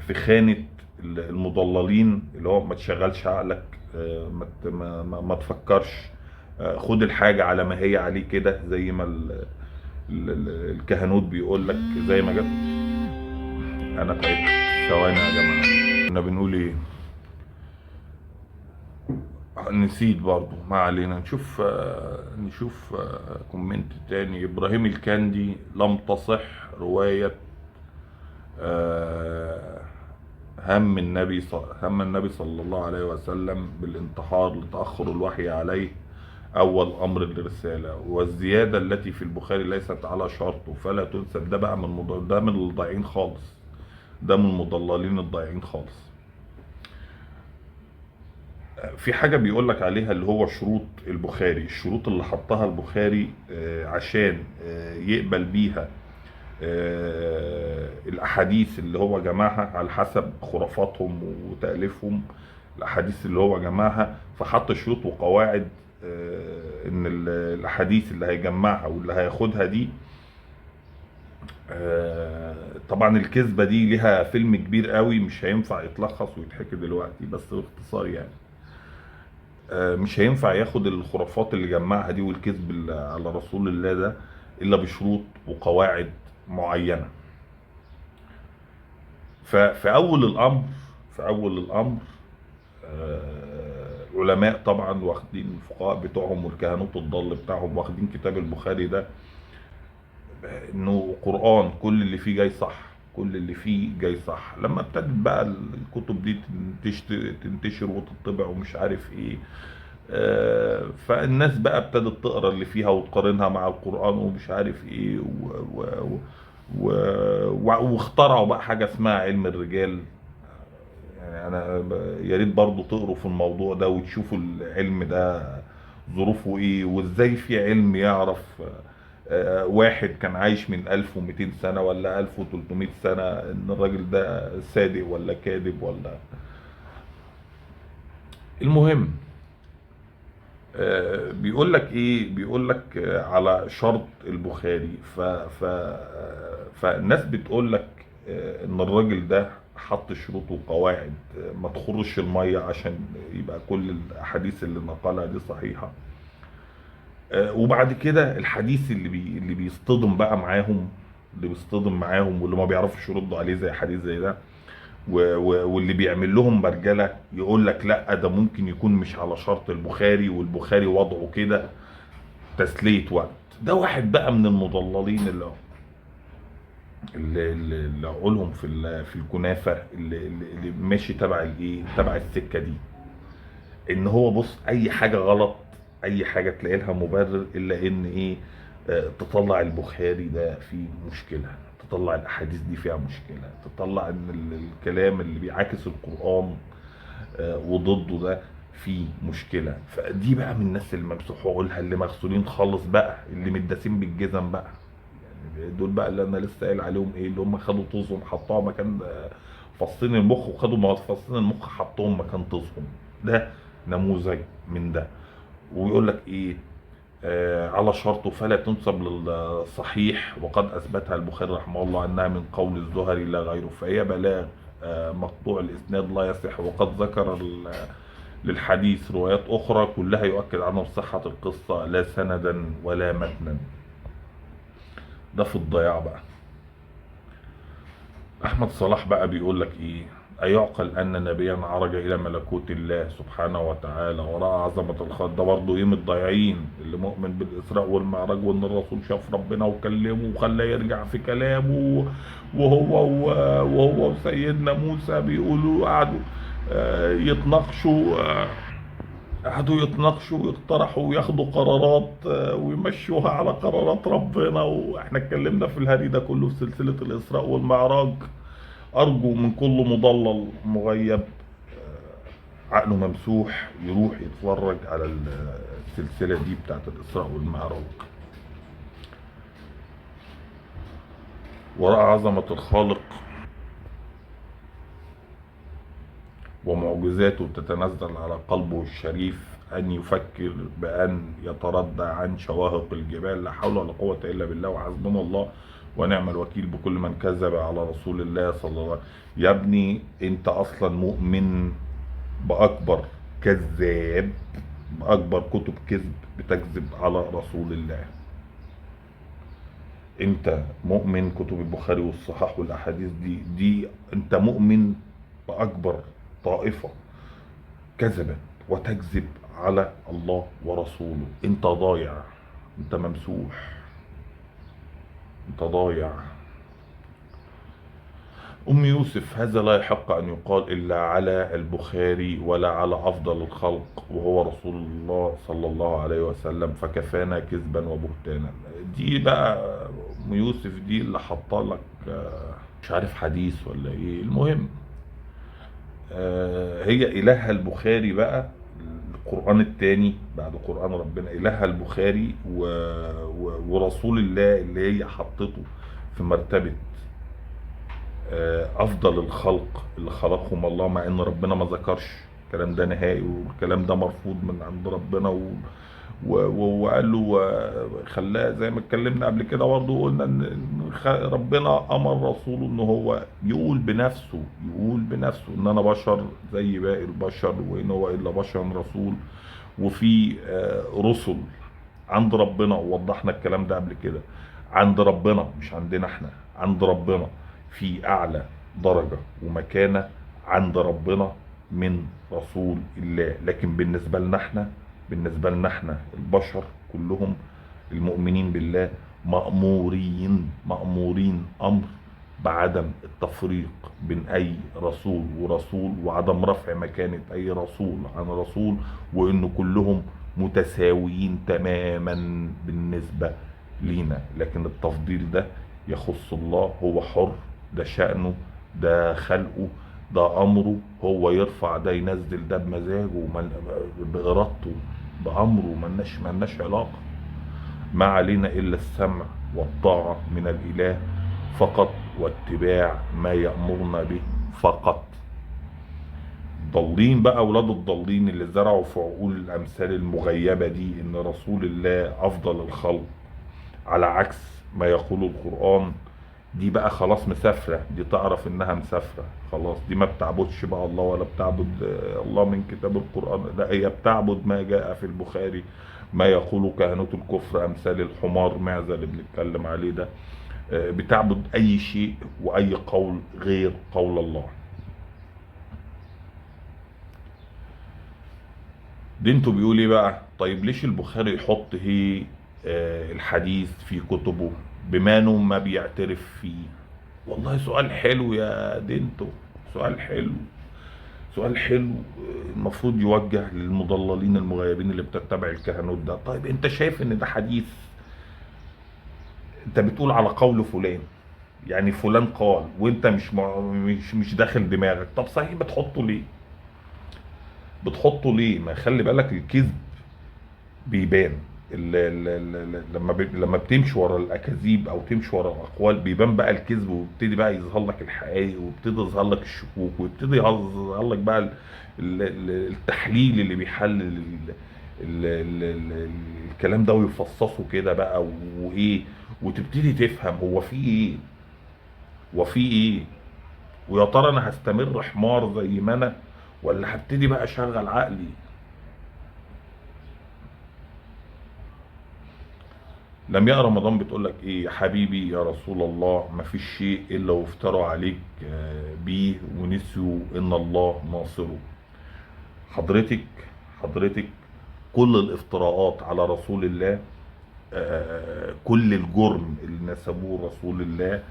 في خانة المضللين، اللي هو ما تشغلش عقلك، ما تفكرش، خد الحاجة على ما هي عليه كده، زي ما الكهنوت بيقول لك، زي ما جت. انا تعبت، ثواني يا جماعة، كنا بنقول ايه؟ نسيت برضو، ما علينا. نشوف كومنت تاني. ابراهيم الكندي: لم تصح رواية هم النبي صلى الله عليه وسلم بالانتحار لتأخر الوحي عليه أول أمر الرسالة، والزيادة التي في البخاري ليست على شرطه فلا تنسب. ده بقى ده من الضايعين خالص، ده من المضللين الضايعين خالص. في حاجة بيقولك عليها اللي هو شروط البخاري، الشروط اللي حطها البخاري عشان يقبل بيها الأحاديث اللي هو جمعها على حسب خرافاتهم وتأليفهم، الأحاديث اللي هو جمعها. فحط شروط وقواعد إن الأحاديث اللي هيجمعها واللي هياخدها دي، طبعا الكذبة دي ليها فيلم كبير قوي مش هينفع يتلخص ويتحكي دلوقتي، بس باختصار يعني مش هينفع ياخد الخرافات اللي جمعها دي والكذب على رسول الله ده إلا بشروط وقواعد معينة. ففي في اول الامر علماء طبعا واخدين، الفقهاء بتوعهم والكهنوت الضال بتاعهم واخدين كتاب البخاري ده انه قرآن، كل اللي فيه جاي صح، كل اللي فيه جاي صح. لما ابتدت بقى الكتب دي تنتشر وتطبع ومش عارف ايه، فالناس بقى ابتدت تقرا اللي فيها وتقارنها مع القرآن ومش عارف ايه واخترعوا بقى حاجة اسمها علم الرجال. يعني انا يا ريت برضه تقروا في الموضوع ده وتشوفوا العلم ده ظروفه ايه، وازاي في علم يعرف واحد كان عايش من 1200 سنة ولا 1300 سنة ان الراجل ده صادق ولا كاذب ولا. المهم بيقول لك ايه، بيقول لك على شرط البخاري. فالناس بتقول لك ان الراجل ده حط شروط وقواعد، ما تخرش المية عشان يبقى كل الاحاديث اللي نقلها دي صحيحة. وبعد كده الحديث اللي بيصطدم بقى معاهم، اللي بيصطدم معاهم واللي ما بيعرفوش يردوا عليه زي حديث زي ده، واللي بيعمل لهم برجله يقول لك لا ده ممكن يكون مش على شرط البخاري والبخاري وضعه كده تسلية وقت. ده واحد بقى من المضللين اللي عقولهم في الكنافه، اللي ماشي تبع الايه، تبع السكه دي. ان هو بص، اي حاجه غلط، اي حاجه تلاقي لها مبرر الا ان ايه، تطلع البخاري ده فيه مشكله، تطلع الاحاديث دي فيها مشكله، تطلع ان الكلام اللي بيعاكس القران وضده ده فيه مشكله. فدي بقى من الناس اللي ممسوح عقولها، اللي مغسولين خالص بقى، اللي متداسين بالجزم بقى. يعني دول بقى اللي انا لسه قايل عليهم ايه، اللي هم خدوا طوزهم حطوها مكان فصين المخ، وخدوا فصين المخ حطوهم مكان طوزهم. ده نموذج من ده. ويقول لك ايه، على شرطه فلا تنسب للصحيح وقد اثبتها البخاري رحمه الله انها من قول الزهري لا غيره، فهي بلاغ مقطوع الاسناد لا يصح. وقد ذكر للحديث روايات اخرى كلها يؤكد عنه صحة القصة لا سندا ولا متنا. ده في الضياع بقى. احمد صلاح بقى بيقول لك ايه، أيعقل أن نبيا عرج إلى ملكوت الله سبحانه وتعالى ورأى عظمة الخلق. ده برضه إيه، من الضايعين، اللي مؤمن بالإسراء والمعراج وإن الرسول شاف ربنا وكلمه وخلاه يرجع في كلامه، وهو وسيدنا موسى بيقولوا قعدوا قعدوا يتناقشوا ويقترحوا وياخدوا قرارات ويمشوها على قرارات ربنا. واحنا اتكلمنا في الهري ده كله في سلسلة الإسراء والمعراج. أرجو من كل مضلل مغيب عقله ممسوح يروح يتفرج على السلسلة دي بتاعت الإسراء والمعراج. ورأى عظمة الخالق ومعجزاته تتنزل على قلبه الشريف أن يفكر بأن يتردى عن شواهق الجبال. لا حول ولا قوة إلا بالله وحسبنا الله ونعم الوكيل بكل من كذب على رسول الله صلى الله عليه وسلم. يا ابني انت اصلا مؤمن باكبر كذاب، باكبر كتب كذب بتكذب على رسول الله. انت مؤمن كتب البخاري والصحاح والاحاديث دي انت مؤمن باكبر طائفة كذبت وتكذب على الله ورسوله. انت ضايع، انت ممسوح، انت ضايع. أم يوسف هذا لا يحق أن يقال إلا على البخاري ولا على أفضل الخلق وهو رسول الله صلى الله عليه وسلم، فكفانا كذبا وبهتانا. دي بقى أم يوسف دي اللي حاطه لك مش عارف حديث ولا إيه. المهم هي إلهها البخاري بقى، القرآن التاني بعد قرآن ربنا إلهها البخاري ورسول الله اللي هي حطته في مرتبة أفضل الخلق اللي خلقهم الله، مع إن ربنا ما ذكرش الكلام ده نهائي، والكلام ده مرفوض من عند ربنا. وقال له خلاه زي ما اتكلمنا قبل كده برضه، قلنا ان ربنا امر رسوله ان هو يقول بنفسه ان انا بشر زي باقي البشر وان هو الا بشر رسول. وفي رسل عند ربنا، ووضحنا الكلام ده قبل كده، عند ربنا مش عندنا احنا، عند ربنا في اعلى درجة ومكانة عند ربنا من رسول الله. لكن بالنسبة لنا احنا البشر كلهم المؤمنين بالله مأمورين أمر بعدم التفريق بين أي رسول ورسول، وعدم رفع مكانة أي رسول عن رسول، وإن كلهم متساويين تماما بالنسبة لينا. لكن التفضيل ده يخص الله، هو حر، ده شأنه، ده خلقه، ده أمره، هو يرفع ده ينزل ده بمزاجه بإرادته بأمره، ملناش علاقة. ما علينا إلا السمع والطاعة من الإله فقط، واتباع ما يأمرنا به فقط. ضالين بقى أولاد الضالين اللي زرعوا في عقول الأمثال المغيبة دي إن رسول الله أفضل الخلق على عكس ما يقول القرآن، دي بقى خلاص مسافرة، دي تعرف إنها مسافرة خلاص، دي ما بتعبدش بقى الله ولا بتعبد الله من كتاب القرآن، لا هي بتعبد ما جاء في البخاري، ما يقول كهنوت الكفر أمثال الحمار معزة اللي بنتكلم عليه ده، بتعبد أي شيء وأي قول غير قول الله. دينته بيقول ايه بقى؟ طيب ليش البخاري يحط هي الحديث في كتبه بما انه ما بيعترف فيه؟ والله سؤال حلو يا دينتو، سؤال حلو، سؤال حلو. المفروض يوجه للمضللين المغيبين اللي بتتبع الكهنوت ده. طيب انت شايف ان ده حديث، انت بتقول على قول فلان، يعني فلان قال وانت مش داخل دماغك، طب صحيح بتحطه ليه؟ ما خلي بالك الكذب بيبان، لما بتمشي ورا الاكاذيب او تمشي ورا الاقوال بيبان بقى الكذب، وبيبتدي بقى يظهر لك الحقائق، وبيبتدي يظهر لك الشكوك، ويبتدي يظهر لك بقى التحليل اللي بيحلل الكلام ده ويفصصه كده بقى وايه، وتبتدي تفهم هو في ايه، ويا ترى انا هستمر حمار زي ما انا ولا هبتدي بقى اشغل عقلي. لم يقرا رمضان بتقول لك ايه يا حبيبي يا رسول الله؟ ما فيش شيء الا وافتروا عليك بيه ونسوا ان الله ناصره. حضرتك كل الافتراءات على رسول الله، كل الجرم اللي نسبوه رسول الله،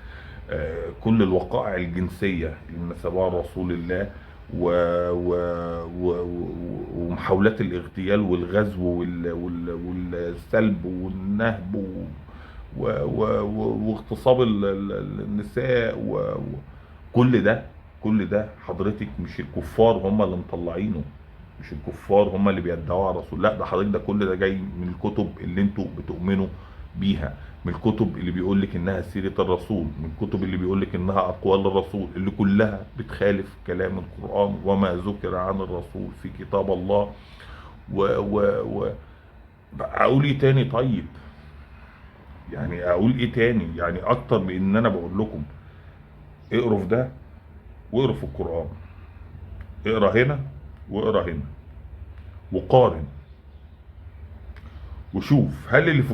كل الوقائع الجنسية اللي نسبوها رسول الله، ومحاولات الاغتيال والغزو والسلب والنهب واغتصاب النساء كل ده حضرتك مش الكفار هم اللي مطلعينه، مش الكفار هم اللي بيدعوا على رسول، لا ده حضرتك ده كل ده جاي من الكتب اللي انتوا بتؤمنوا بيها، من الكتب اللي بيقول لك انها سيرة الرسول، من الكتب اللي بيقول لك انها اقوال الرسول، اللي كلها بتخالف كلام القرآن وما ذكر عن الرسول في كتاب الله. اقول ايه تاني؟ طيب يعني اقول ايه تاني؟ يعني اكتر من ان انا بقول لكم اقروا في ده واقروا في القرآن، اقرا هنا واقرا هنا وقارن وشوف هل اللي في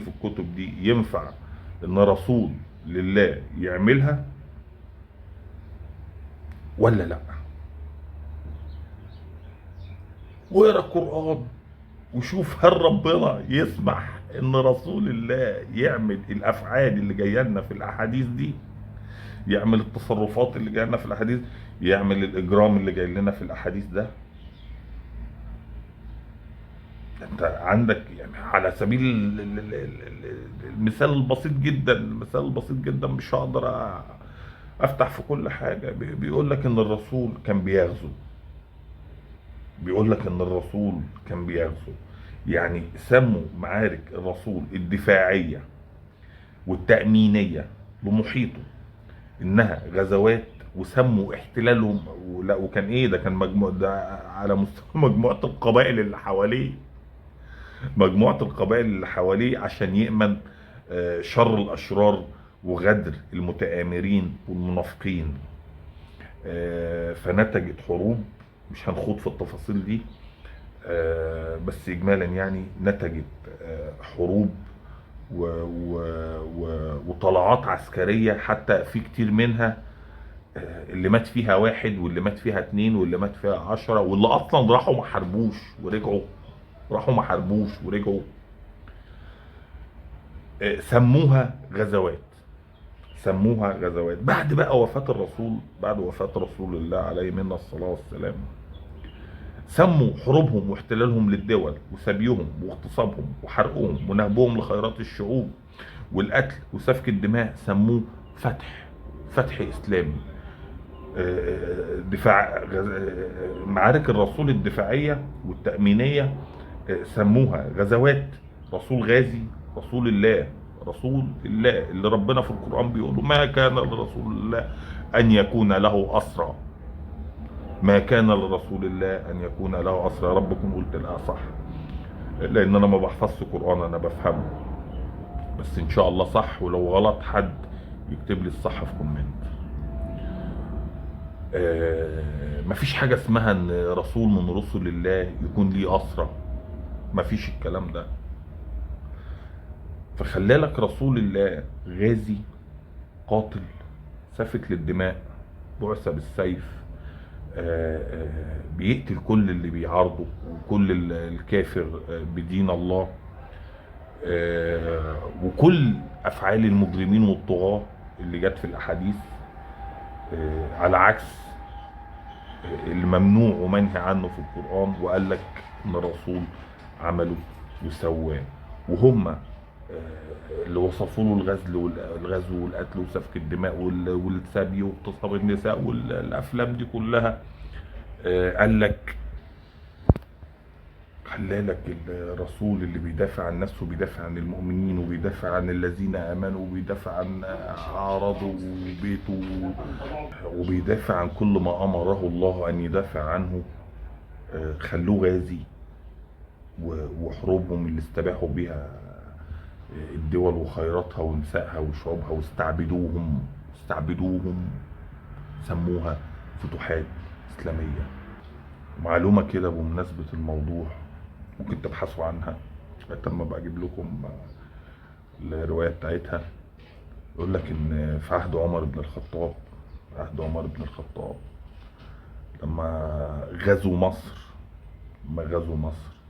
الكتب دي ينفع ان رسول لله يعملها ولا لا. واقرا القرآن وشوف هل ربنا يسمح ان رسول الله يعمل الافعال اللي جايه لنا في الاحاديث دي، يعمل التصرفات اللي جايه لنا في الاحاديث، يعمل الاجرام اللي جاي لنا في الاحاديث ده. انت عندك يعني على سبيل المثال البسيط جدا، مش هقدر افتح في كل حاجه، بيقول لك ان الرسول كان بيغزو، يعني سموا معارك الرسول الدفاعيه والتأمينية بمحيطه انها غزوات، وسموا احتلالهم لا وكان ايه ده، كان مجموع ده على مستوى مجموعة القبائل اللي حواليه عشان يأمن شر الاشرار وغدر المتآمرين والمنافقين. فنتجت حروب، مش هنخوض في التفاصيل دي، بس اجمالا يعني نتجت حروب وطلعات عسكرية، حتى في كتير منها اللي مات فيها 1 واللي مات فيها 2 واللي مات فيها 10 واللي اصلا راحوا ما حاربوش ورجعوا، راحوا ما حاربوش ورجعوا. سموها غزوات، سموها غزوات. بعد بقى وفاة الرسول، بعد وفاة رسول الله عليه منا الصلاة والسلام، سموا حروبهم واحتلالهم للدول وسبيهم واغتصابهم وحرقهم ونهبهم لخيرات الشعوب والقتل وسفك الدماء، سموه فتح، فتح إسلامي. دفاع، معارك الرسول الدفاعية والتأمينية سموها غزوات. رسول غازي، رسول الله، رسول الله اللي ربنا في القرآن بيقول ما كان لرسول الله أن يكون له أسرى، ما كان لرسول الله أن يكون له أسرى. يا رب كن قلت لها صح، لأن أنا ما بحفظش قرآن، أنا بفهمه، بس إن شاء الله صح، ولو غلط حد يكتب لي الصح في كومنت. مفيش حاجة اسمها ان رسول من رسل الله يكون ليه أسرى، مفيش الكلام ده. فخلالك رسول الله غازي، قاتل، سافك للدماء، بعث بالسيف، بيقتل كل اللي بيعارضه وكل الكافر بدين الله، وكل أفعال المجرمين والطغاة اللي جت في الأحاديث، على عكس الممنوع ومنهي عنه في القرآن. وقال لك ان الرسول عمله وسواه، وهم اللي وصفوا له الغزو والقتل وسفك الدماء والسبي واغتصاب النساء والافلام دي كلها. قال لك خلالك الرسول اللي بيدافع عن نفسه وبيدافع عن المؤمنين وبيدافع عن الذين امنوا وبيدافع عن اعراضه وبيته وبيدافع عن كل ما امره الله ان يدافع عنه. خلوه غازي، وحروبهم اللي استباحوا بها الدول وخيراتها ونسائها وشعوبها واستعبدوهم، سموها فتوحات اسلاميه. معلومه كده بمناسبه الموضوع ممكن تبحثوا عنها لما بقى اجيب لكم الروايه بتاعتها. يقول لك ان في عهد عمر بن الخطاب، لما غزوا مصر،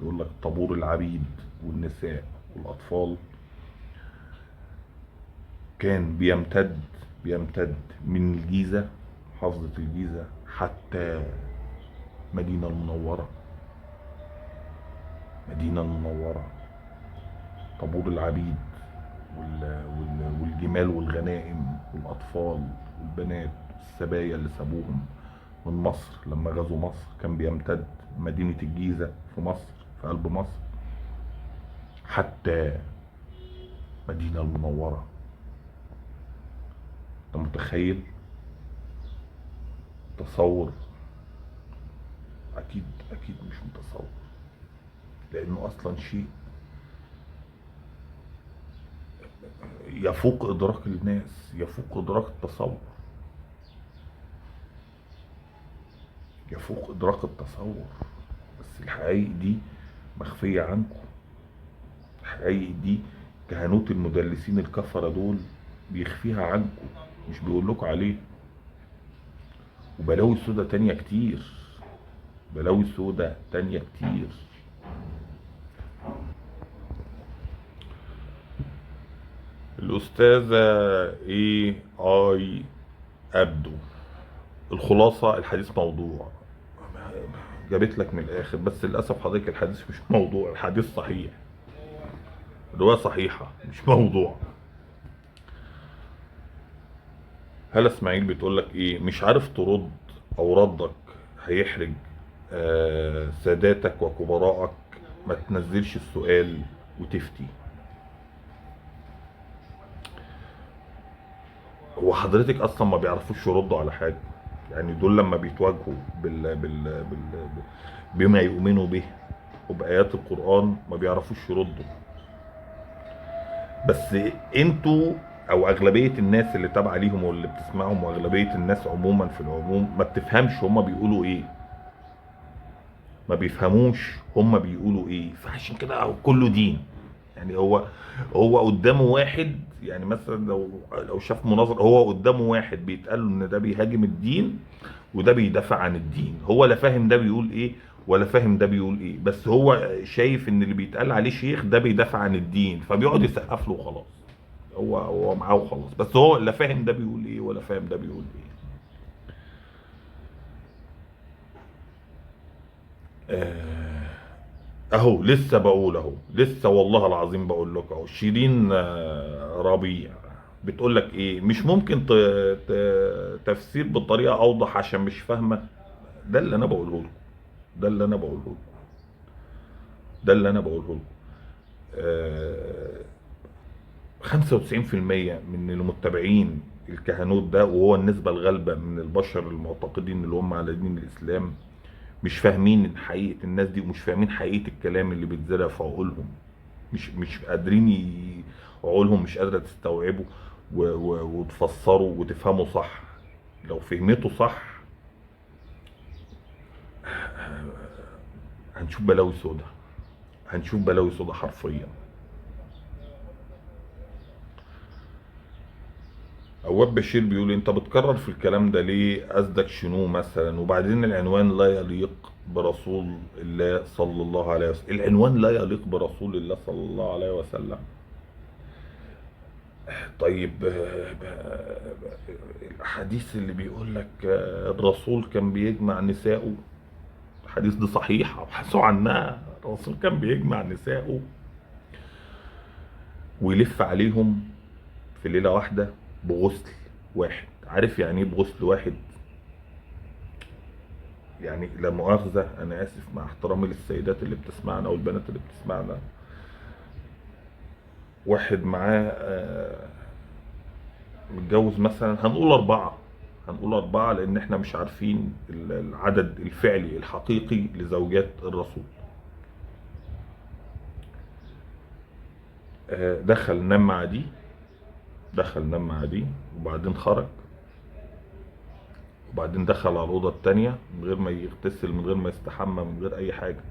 يقول لك طابور العبيد والنساء والاطفال كان بيمتد من الجيزه، محافظه الجيزه، حتى مدينه المنوره. طابور العبيد والجمال والغنائم والاطفال والبنات والسبايا اللي سابوهم من مصر لما غزوا مصر كان بيمتد مدينة الجيزة في مصر، في قلب مصر، حتى مدينة المنورة. انت متخيل؟ تصور؟ اكيد مش متصور، لانه اصلا شيء يفوق ادراك الناس، يفوق ادراك التصور، بس الحقائق دي مخفية عنكم. الحقائق دي كهنوت المدلسين الكفرة دول بيخفيها عنكم، مش بيقول لكم عليه. وبلاوي سودة تانية كتير، الأستاذة AI أبدو. الخلاصة، الحديث موضوع، جابت لك من الآخر، بس للأسف حضرتك الحديث مش موضوع، الحديث صحيح، الرواية صحيحة مش موضوع. هلا اسماعيل بتقول لك ايه، مش عارف ترد او ردك هيحرج ساداتك وكبراءك، ما تنزلش السؤال وتفتي. هو حضرتك اصلا ما بيعرفوش يردوا على حاجه، يعني دول لما بيتواجهوا بما يؤمنوا به وبآيات القرآن ما بيعرفوش يردوا. بس انتوا او اغلبيه الناس اللي تابعه ليهم واللي بتسمعهم واغلبيه الناس عموما في العموم ما بتفهمش هما بيقولوا ايه، ما بيفهموش هما بيقولوا ايه. فعشان كده كله دين، يعني هو قدامه واحد، يعني مثلا لو شاف مناظر، هو قدامه واحد بيتقال له ان ده بيهاجم الدين وده بيدافع عن الدين، هو لا فاهم ده بيقول ايه ولا فاهم ده بيقول ايه، بس هو شايف ان اللي بيتقال عليه شيخ ده بيدافع عن الدين، فبيقعد يسقف له وخلاص. هو معاه وخلاص، بس هو لا فاهم ده بيقول ايه ولا فاهم ده بيقول ايه. اهو لسه بقول، اهو لسه والله العظيم بقول لك اهو، شيرين ربيع بتقول لك ايه، مش ممكن تفسير بطريقه اوضح عشان مش فاهمه. ده اللي انا بقوله لكم، ده اللي انا بقوله لكم، ده اللي انا بقوله لكم. 95% من المتبعين الكهنوت ده، وهو النسبة الغالبة من البشر المعتقدين اللي هم على دين الإسلام، مش فاهمين حقيقة الناس دي، ومش فاهمين حقيقة الكلام اللي بيتزرع في عقولهم. مش قادرين عقولهم مش قادرة تستوعبه وتفسروا وتفهموا صح. لو فهمته صح هنشوف بلاوي سودا، هنشوف بلاوي سودا حرفيا. عواد بشير بيقول انت بتكرر في الكلام ده ليه، قصدك شنو مثلا؟ وبعدين العنوان لا يليق برسول الله صلى الله عليه وسلم. العنوان لا يليق برسول الله صلى الله عليه وسلم. طيب الاحاديث اللي بيقول لك الرسول كان بيجمع نسائه، الحديث دي صحيح ابحثوا عنها. الرسول كان بيجمع نسائه ويلف عليهم في ليلة واحدة بغسل واحد. عارف يعني ايه بغسل واحد؟ يعني لا مؤاخذة، انا اسف مع احترامي للسيدات اللي بتسمعنا والبنات اللي بتسمعنا، واحد معاه متجوز مثلا، هنقول أربعة لأن احنا مش عارفين العدد الفعلي الحقيقي لزوجات الرسول. دخل نام مع دي وبعدين خرج، وبعدين دخل على الأوضة التانية من غير ما يغتسل، من غير ما يستحمى، من غير أي حاجة.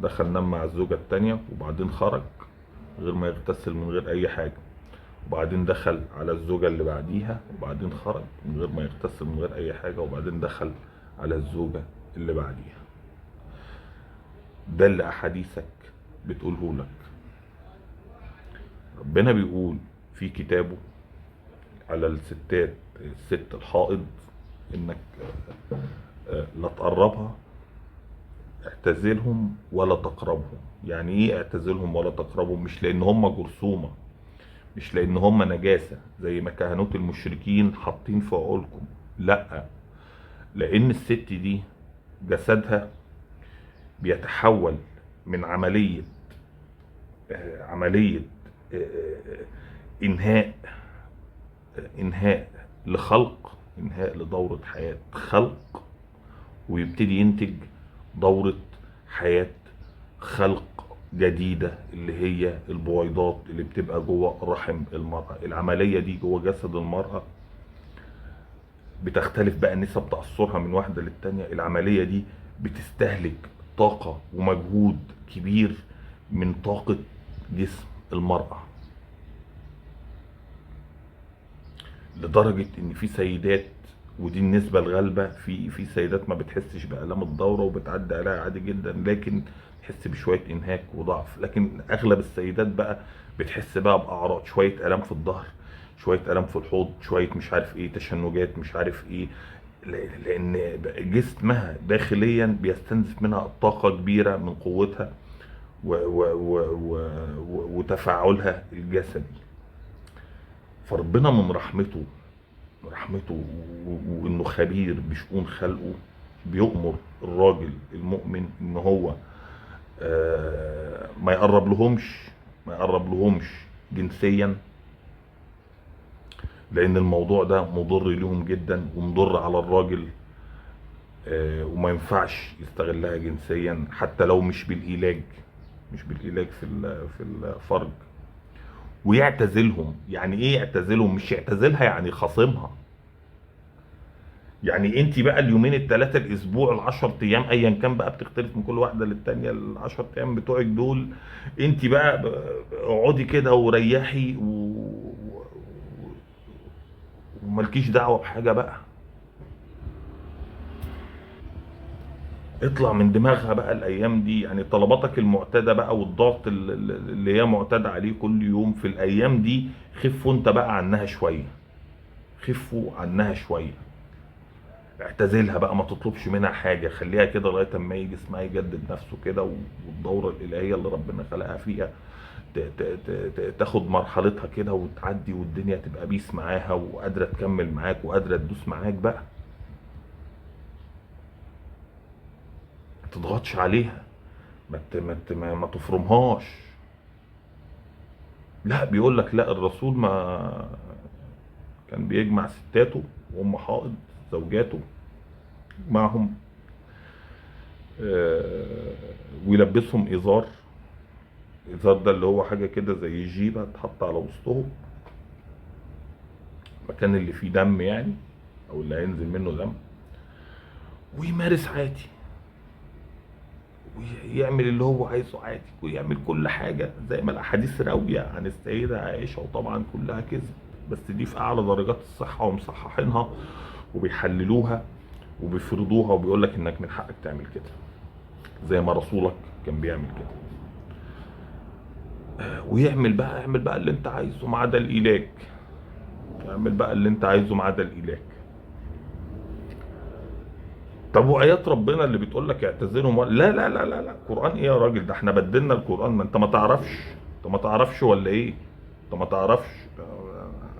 دخل نام مع الزوجة التانية وبعدين خرج من غير ما يغتسل، من غير أي حاجة. وبعدين دخل على الزوجة اللي بعديها وبعدين خرج من غير ما يغتسل، من غير أي حاجة. وبعدين دخل على الزوجة اللي بعديها. ده اللي أحاديثك بتقوله لك. ربنا بيقول في كتابه على الستات، الست الحائض، انك لا تقربها، اعتزلهم ولا تقربهم. يعني ايه اعتزلهم ولا تقربهم؟ مش لان هم جرثومة، مش لان هم نجاسة زي ما كهنوت المشركين حاطين في عقولكم، لا، لان الست دي جسدها بيتحول من عملية انهاء لخلق، انهاء لدورة حياة خلق، ويبتدي ينتج دورة حياة خلق جديدة اللي هي البويضات اللي بتبقى جوه رحم المرأة. العملية دي جوه جسد المرأة بتختلف بقى نسب تأثرها من واحدة للتانية. العملية دي بتستهلك طاقة ومجهود كبير من طاقة جسم المرأة، لدرجة ان في سيدات، ودي النسبة الغالبة، في سيدات ما بتحسش بآلام الدورة وبتعدي عليها عادي جدا، لكن تحس بشوية انهاك وضعف. لكن اغلب السيدات بقى بتحس بقى بأعراض، شوية آلام في الظهر، شوية آلام في الحوض، شوية مش عارف ايه، تشنجات مش عارف ايه، لان جسمها داخليا بيستنزف منها طاقة كبيرة من قوتها وتفاعلها الجسدي. فربنا من رحمته وانه خبير بشؤون خلقه بيؤمر الراجل المؤمن ان هو ما يقرب لهمش جنسيا، لان الموضوع ده مضر لهم جدا ومضر على الراجل، وما ينفعش يستغلها جنسيا حتى لو مش بالعلاج في الفرج. ويعتزلهم. يعني ايه يعتزلهم؟ مش يعتزلها يعني خاصمها، يعني انت بقى اليومين الثلاثه الاسبوع ال10 ايام ايا كان بقى، بتختلف من كل واحده للتانيه، ال10 ايام بتوعك دول انت بقى اقعدي كده وريحي وملكيش دعوه بحاجه بقى. اطلع من دماغها بقى الايام دي. يعني طلباتك المعتاده بقى والضغط اللي هي معتاده عليه كل يوم في الايام دي، خفوا انت بقى عنها شويه، خفوا عنها شويه. اعتزلها بقى، ما تطلبش منها حاجه، خليها كده لغايه اما يجي اسمها يجدد نفسه كده، والدوره الالهيه اللي ربنا خلقها فيها تاخد مرحلتها كده وتعدي، والدنيا تبقى بيس معاها وقادره تكمل معاك وقادره تدوس معاك بقى. ما تضغطش عليها، ما تفرمهاش. لا بيقول لك لا، الرسول ما كان بيجمع ستاته وهم حائض زوجاته معهم، ويلبسهم ازار. الازار ده اللي هو حاجه كده زي جيبه تحط على وسطهم، المكان اللي فيه دم يعني، او اللي هينزل منه دم، ويمارس عادي، ويعمل اللي هو عايزه عادي، ويعمل كل حاجه زي ما الاحاديث راويه عن السيده عائشه، وطبعا كلها كذب، بس دي في اعلى درجات الصحه ومصححينها وبيحللوها وبيفرضوها، وبيقول لك انك من حقك تعمل كده زي ما رسولك كان بيعمل كده. ويعمل بقى، اعمل بقى اللي انت عايزه ما عدا الإيلاك، اعمل بقى اللي انت عايزه ما عدا الإيلاك. طب وآيات ربنا اللي بتقول لك اعتزلهم، لا لا لا لا لا، قرآن ايه يا راجل؟ ده احنا بدلنا القرآن. ما انت ما تعرفش، انت ما تعرفش ولا ايه؟ انت ما تعرفش.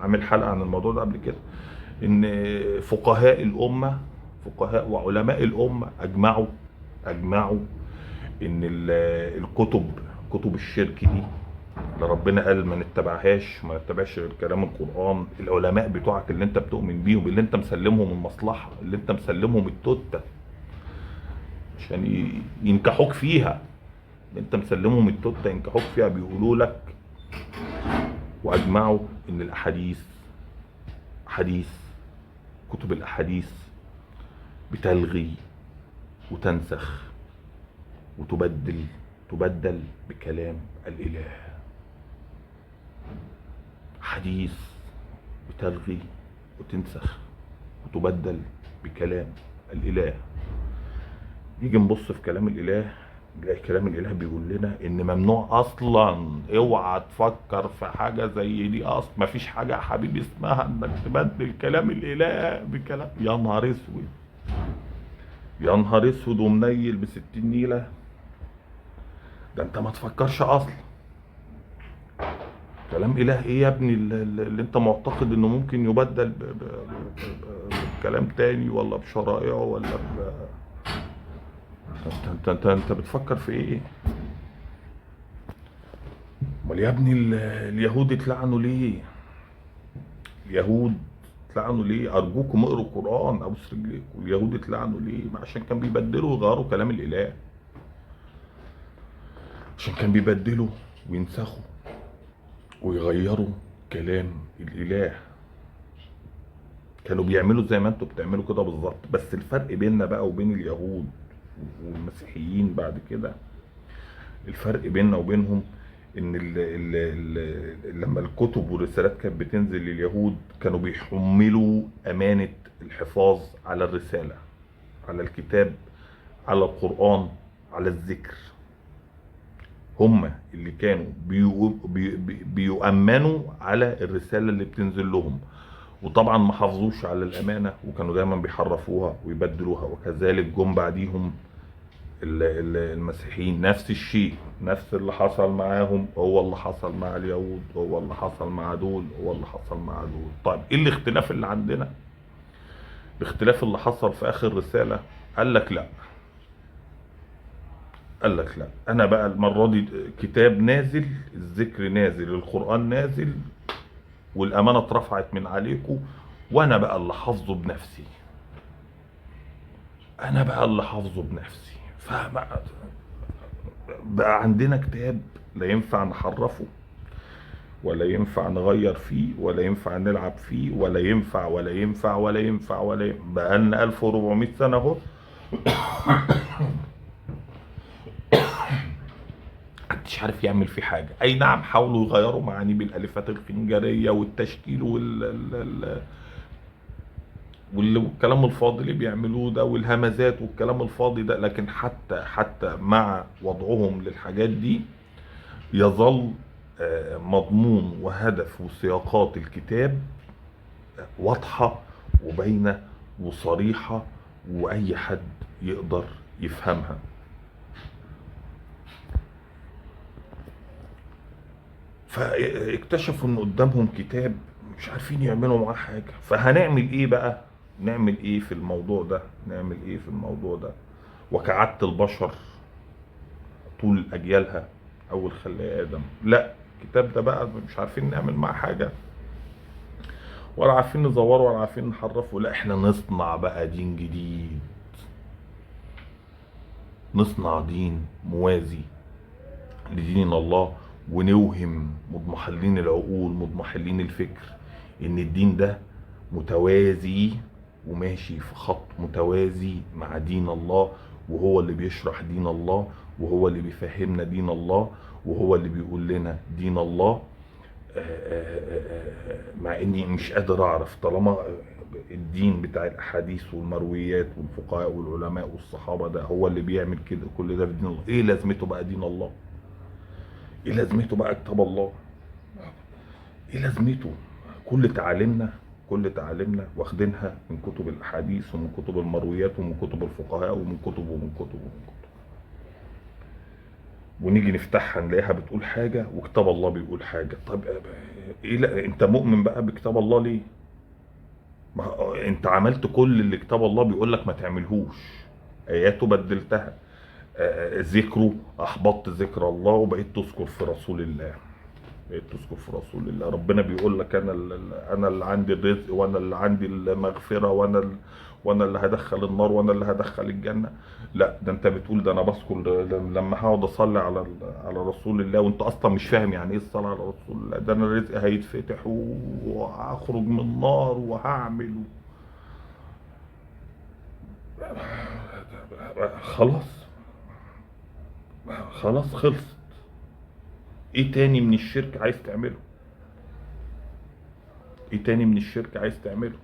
عامل حلقة عن الموضوع ده قبل كده، ان فقهاء الأمة، فقهاء وعلماء الأمة أجمعوا ان كتب الشرك دي اللي ربنا قال ما نتبعهاش، ما نتبعش غير كلام القرآن، العلماء بتوعك اللي انت بتؤمن بيهم، اللي انت مسلمهم المصلحة، اللي انت مسلمهم التوتة عشان ينكحوك فيها، انت مسلمهم التوتة ينكحوك فيها، بيقولوا لك واجمعوا ان الاحاديث، كتب الاحاديث بتلغي وتنسخ تبدل بكلام الإله. حديث بتلغي وتنسخ وتبدل بكلام الإله. يجي نبص في كلام الإله، نلاقي كلام الإله بيقول لنا إن ممنوع أصلا، اوعى تفكر في حاجة زي دي أصلا، مفيش حاجة يا حبيبي اسمها إنك تبدل كلام الإله بكلام. يا نهار أسود، يا نهار أسود ومنيل ب60 نيلة. ده انت ما تفكرش اصلا. كلام اله ايه يا ابني اللي انت معتقد انه ممكن يبدل بكلام تاني ولا بشرائعه ولا انت بتفكر في ايه؟ امال يا ابني اليهود اتلعنوا ليه؟ اليهود اتلعنوا ليه؟ ارجوكم اقروا القران، ابوس رجليكم. اليهود اتلعنوا ليه؟ عشان كان بيبدلوا ويغيروا كلام الاله، عشان كان بيبدلوا وينسخوا ويغيروا كلام الإله. كانوا بيعملوا زي ما انتوا بتعملوا كده بالظبط، بس الفرق بيننا بقى وبين اليهود والمسيحيين بعد كده، الفرق بيننا وبينهم ان لما الكتب والرسالات كانت بتنزل لليهود، كانوا بيحملوا امانة الحفاظ على الرسالة، على الكتاب، على القرآن، على الذكر. هم اللي كانوا بيؤمنوا على الرسالة اللي بتنزل لهم، وطبعا ما حافظوش على الأمانة، وكانوا دايما بيحرفوها ويبدلوها. وكذلك جم بعديهم المسيحيين، نفس الشيء، نفس اللي حصل معاهم هو اللي حصل مع اليهود، هو اللي حصل مع دول، هو اللي حصل مع دول. طيب ايه الاختلاف اللي عندنا؟ الاختلاف اللي حصل في آخر رسالة، قال لك لا، انا بقى المرة دي كتاب نازل، الذكر نازل، القرآن نازل، والامانة اترفعت من عليكم، وانا بقى اللي حافظه بنفسي، فبقى عندنا كتاب لا ينفع نحرفه ولا ينفع نغير فيه، ولا ينفع نلعب فيه، ولا ينفع ولا ينفع ولا ينفع ولا ينفع. بقالنا 1400 سنة اهو محدش عارف يعمل فيه حاجة. أي نعم حاولوا يغيروا معاني بالألفات الخنجرية والتشكيل والكلام الفاضي اللي بيعملوه ده والهمزات والكلام الفاضي ده، لكن حتى مع وضعهم للحاجات دي يظل مضمون وهدف وسياقات الكتاب واضحة وباينة وصريحة، وأي حد يقدر يفهمها. فاكتشفوا ان قدامهم كتاب مش عارفين يعملوا معاه حاجة. فهنعمل ايه بقى؟ نعمل ايه في الموضوع ده؟ نعمل ايه في الموضوع ده؟ وكعادة البشر طول اجيالها اول خلق ادم، لا الكتاب ده بقى مش عارفين نعمل معاه حاجة، ولا عارفين نزوره، ولا عارفين نحرفه. لا احنا نصنع بقى دين جديد، نصنع دين موازي لدين الله، ونوهم مضمحلين العقول مضمحلين الفكر ان الدين ده متوازي وماشي في خط متوازي مع دين الله، وهو اللي بيشرح دين الله، وهو اللي بيفهمنا دين الله، وهو اللي بيقول لنا دين الله. مع اني مش قادر اعرف طالما الدين بتاع الاحاديث والمرويات والفقهاء والعلماء والصحابه ده هو اللي بيعمل كده كل ده في دين الله، ايه لازمته بقى دين الله؟ ايه لازمته بقى كتاب الله؟ ايه لازمته؟ كل تعاليمنا واخدينها من كتب الاحاديث ومن كتب المرويات ومن كتب الفقهاء ومن كتب. ونيجي نفتحها نلاقيها بتقول حاجة وكتاب الله بيقول حاجة. طب ايه؟ لا انت مؤمن بقى بكتاب الله ليه؟ ما انت عملت كل اللي كتاب الله بيقول لك ما تعملهوش، اياته بدلتها، ذكره احبطت ذكر الله وبقيت تذكر في رسول الله، ربنا بيقول لك انا اللي عندي الرزق، وانا اللي عندي المغفرة، وانا اللي هدخل النار، وانا اللي هدخل الجنة. لا ده انت بتقول ده انا بذكر لما هقعد اصلي على رسول الله، وانت اصلا مش فاهم يعني ايه الصلاة على رسول الله. ده انا الرزق هيتفتح وهخرج من النار وهعمل خلاص خلصت. ايه تاني من الشرك عايز تعمله؟ ايه تاني من الشرك عايز تعمله؟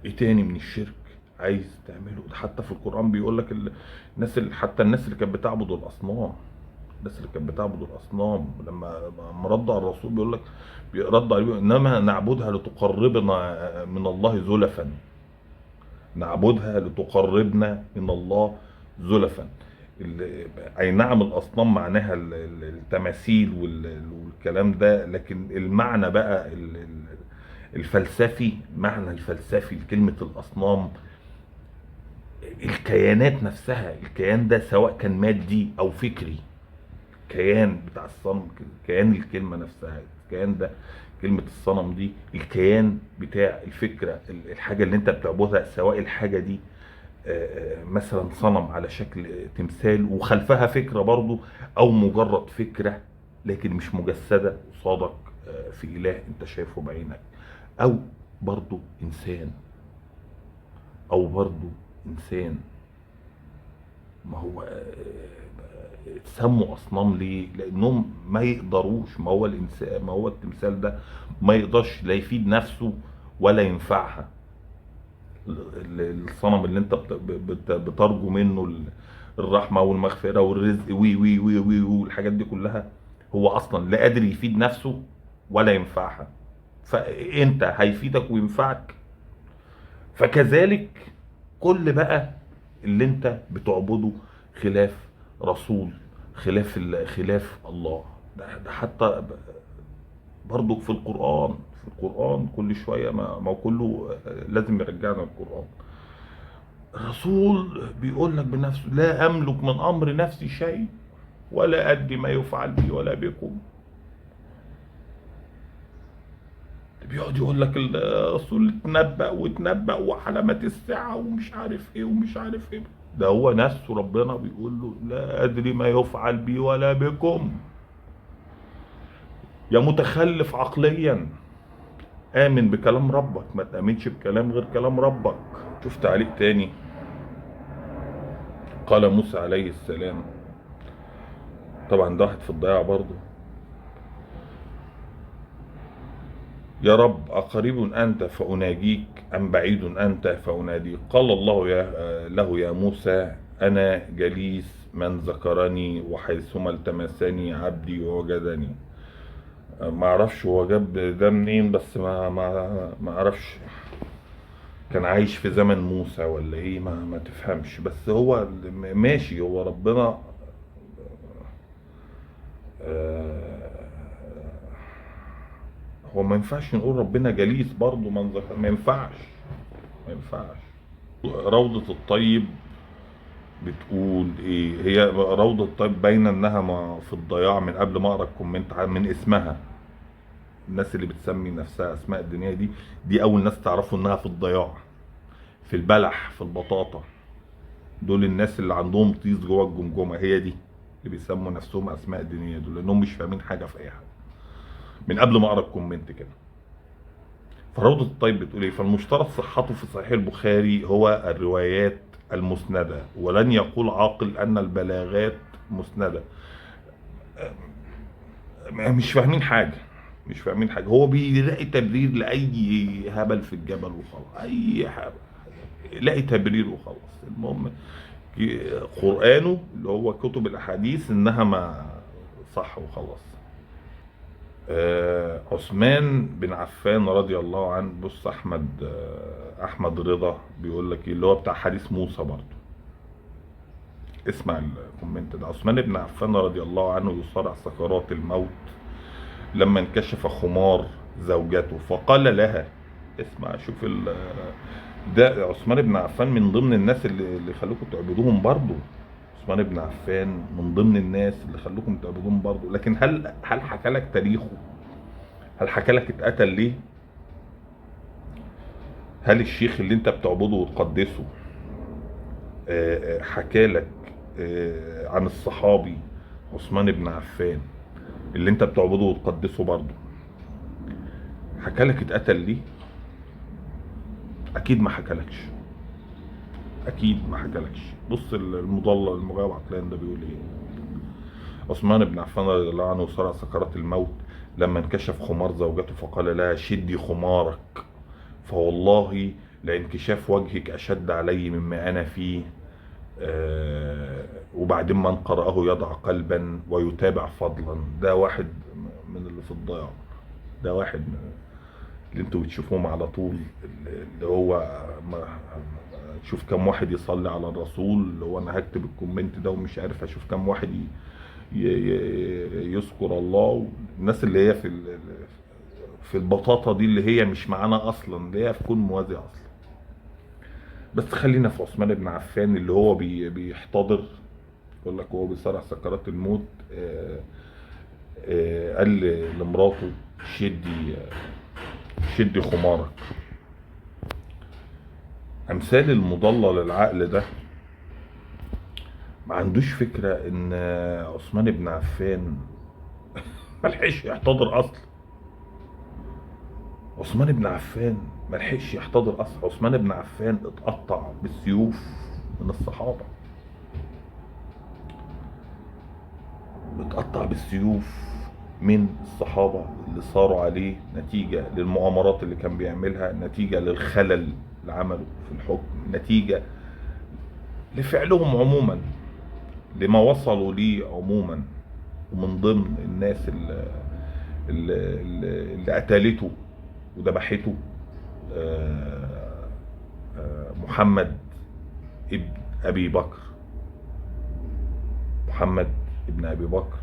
ايه تاني من الشرك عايز تعمله؟ ده حتى في القرآن بيقول لك حتى الناس اللي كانت بتعبد الاصنام، لما ردوا على الرسول بيقول لك رد عليه انما نعبدها لتقربنا من الله زلفا، نعبدها لتقربنا من الله زلفا. اي نعم الاصنام معناها التماثيل والكلام ده، لكن المعنى بقى الفلسفي، معنى الفلسفي لكلمة الاصنام الكيانات نفسها. الكيان ده سواء كان مادي او فكري، الكيان بتاع الصنم، كيان الكلمة نفسها، الكيان ده كلمة الصنم دي الكيان بتاع الفكرة، الحاجة اللي انت بتعبدها، سواء الحاجة دي مثلا صنم على شكل تمثال وخلفها فكرة برضو، او مجرد فكرة لكن مش مجسدة قصادك في اله انت شايفه بعينك، او برضو انسان، ما هو سموا اصنام ليه؟ لانهم ما يقدروش، ما هو الانسان، ما هو التمثال ده ما يقدرش لا يفيد نفسه ولا ينفعها. الصنم اللي انت بترجو منه الرحمه والمغفره والرزق وي وي وي وي والحاجات دي كلها، هو اصلا لا قادر يفيد نفسه ولا ينفعها، فانت هيفيدك وينفعك؟ فكذلك كل بقى اللي انت بتعبده خلاف رسول، خلاف الله. ده حتى برضو في القرآن كل شوية ما كله لازم يرجعنا القرآن. الرسول بيقول لك بنفسه لا أملك من أمر نفسي شيء ولا أدري ما يفعل بي ولا بكم. بيقعد يقول لك الرسول اتنبأ وعلامات الساعة ومش عارف ايه ومش عارف ايه. ده هو نفسه ربنا بيقول له لا أدري ما يفعل بي ولا بكم. يا متخلف عقليا، آمن بكلام ربك، ما تآمنش بكلام غير كلام ربك. شوف تعليق تاني، قال موسى عليه السلام، طبعا ده واحد في الضياع برضه: يا رب أقريب أنت فأناجيك أم بعيد أنت فأناديك؟ قال الله له يا موسى أنا جليس من ذكرني وحيثما التمسني عبدي ووجدني. ما اعرفش هو جاب ده منين، بس ما اعرفش كان عايش في زمن موسى ولا ايه، ما تفهمش. بس هو ماشي، هو ربنا هو ما ينفعش نقول ربنا جليس برضه، ما ينفعش، ما ينفعش. روضة الطيب بتقول ايه؟ هي روضة الطيب باينة انها ما في الضياع من قبل ما اقرا الكومنت من اسمها. الناس اللي بتسمي نفسها اسماء الدينية دي اول ناس تعرفوا انها في الضياع، في البلح، في البطاطا. دول الناس اللي عندهم طيس جوه الجمجمه، هي دي اللي بيسموا نفسهم اسماء دينيه، دول لانهم مش فاهمين حاجه في اي حاجه من قبل ما اقرا الكومنت كده. فروضة الطيب بتقول ايه؟ فالمشترط صحته في صحيح البخاري هو الروايات المسندة، ولن يقول عاقل ان البلاغات مسندة. مش فاهمين حاجة، مش فاهمين حاجة. هو بيلاقي تبرير لأي هبل في الجبل وخلاص، أي هبل يلاقي تبرير وخلاص. المهم قرآنه اللي هو كتب الأحاديث إنها ما صح وخلاص. عثمان بن عفان رضي الله عنه، بص أحمد رضا بيقول لك اللي هو بتاع حديث موسى برضه، اسمع الكومنت ده: عثمان بن عفان رضي الله عنه يصارع سكرات الموت لما انكشف خمار زوجته فقال لها، اسمع شوف ده عثمان بن عفان من ضمن الناس اللي خلوكم تعبدوهم برضه. عثمان بن عفان من ضمن الناس اللي خلوكم تعبدوهم برضه. لكن هل حكى لك تاريخه؟ هل حكى لك اتقتل ليه؟ هل الشيخ اللي انت بتعبده وتقدسه حكى لك عن الصحابي عثمان بن عفان اللي انت بتعبده وتقدسه برضه، حكى لك اتقتل ليه؟ اكيد ما حكالكش، اكيد ما حكالكش. بص المضلل المغايب عقلان ده بيقول ايه: عثمان بن عفان رضي الله عنه صرع سكرات الموت لما انكشف خمار زوجته فقال لها شدي خمارك فوالله لانكشاف وجهك اشد علي مما انا فيه. وبعدين من قرأه يضع قلبا ويتابع فضلا. ده واحد من اللي في الضياع، ده واحد من اللي انتوا بتشوفوهم على طول، اللي هو شوف كم واحد يصلي على الرسول، اللي هو انا هكتب الكومنت ده ومش عارف اشوف كم واحد يذكر الله. الناس اللي هي في البطاطا دي اللي هي مش معانا اصلا، اللي هي في كون موازي اصلا. بس خلينا في عثمان بن عفان اللي هو بيحتضر، يقول لك هو بيصارع سكرات الموت قال لمراته شدي خمارك. امثال المضلل العقل ده ما عندوش فكرة ان عثمان بن عفان ملحقش يحتضر اصلا. عثمان بن عفان ملحقش يحتضر اصلا. عثمان بن عفان اتقطع بالسيوف من الصحابة، اتقطع بالسيوف من الصحابة اللي صاروا عليه نتيجة للمؤامرات اللي كان بيعملها، نتيجة للخلل اللي عمله في الحكم، نتيجة لفعلهم عموما، لما وصلوا ليه عموما. ومن ضمن الناس اللي قتلته وذبحته محمد ابن ابي بكر. محمد ابن ابي بكر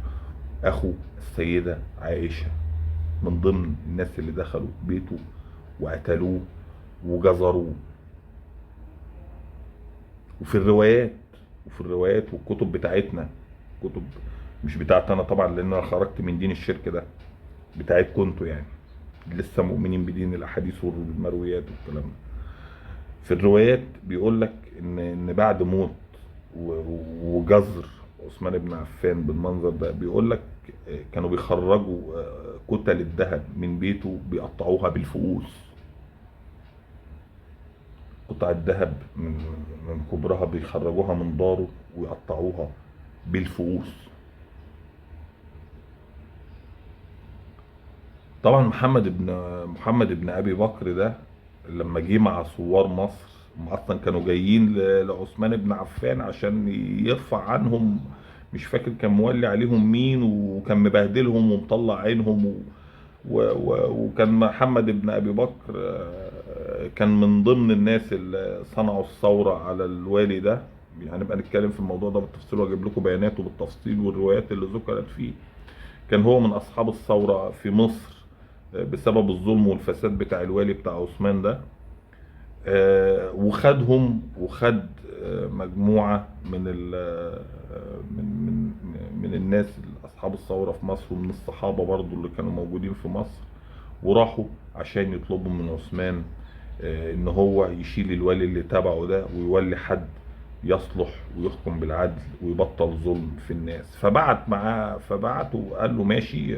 اخو السيدة عائشة، من ضمن الناس اللي دخلوا بيته وقتلوه وجزروه. وفي الروايات والكتب بتاعتنا، كتب مش بتاعت انا طبعا لان انا خرجت من دين الشرك ده، بتاعتكم انتوا يعني لسه مؤمنين بدين الاحاديث والمرويات والكلام ده. في الروايات بيقول لك ان بعد موت وجزر عثمان بن عفان بالمنظر ده. بيقول لك كانوا بيخرجوا كتل الذهب من بيته بيقطعوها بالفؤوس. قطع الذهب من كبرها بيخرجوها من داره ويقطعوها بالفؤوس. طبعا محمد بن ابي بكر ده لما جه مع ثوار مصر، هم اصلا كانوا جايين لعثمان بن عفان عشان يرفع عنهم، مش فاكر كان مولي عليهم مين، وكان مبهدلهم ومطلع عينهم وكان محمد بن ابي بكر كان من ضمن الناس اللي صنعوا الثوره على الوالي ده. يعني نبقى نتكلم في الموضوع ده بالتفصيل واجيب لكم بياناته بالتفصيل والروايات اللي ذكرت فيه. كان هو من اصحاب الثوره في مصر بسبب الظلم والفساد بتاع الوالي بتاع عثمان ده. وخدهم وخد مجموعه من الناس اصحاب الثوره في مصر، ومن الصحابه برضو اللي كانوا موجودين في مصر، وراحوا عشان يطلبوا من عثمان ان هو يشيل الولي اللي تبعه ده ويولي حد يصلح ويحكم بالعدل ويبطل ظلم في الناس. فبعته وقال له ماشي.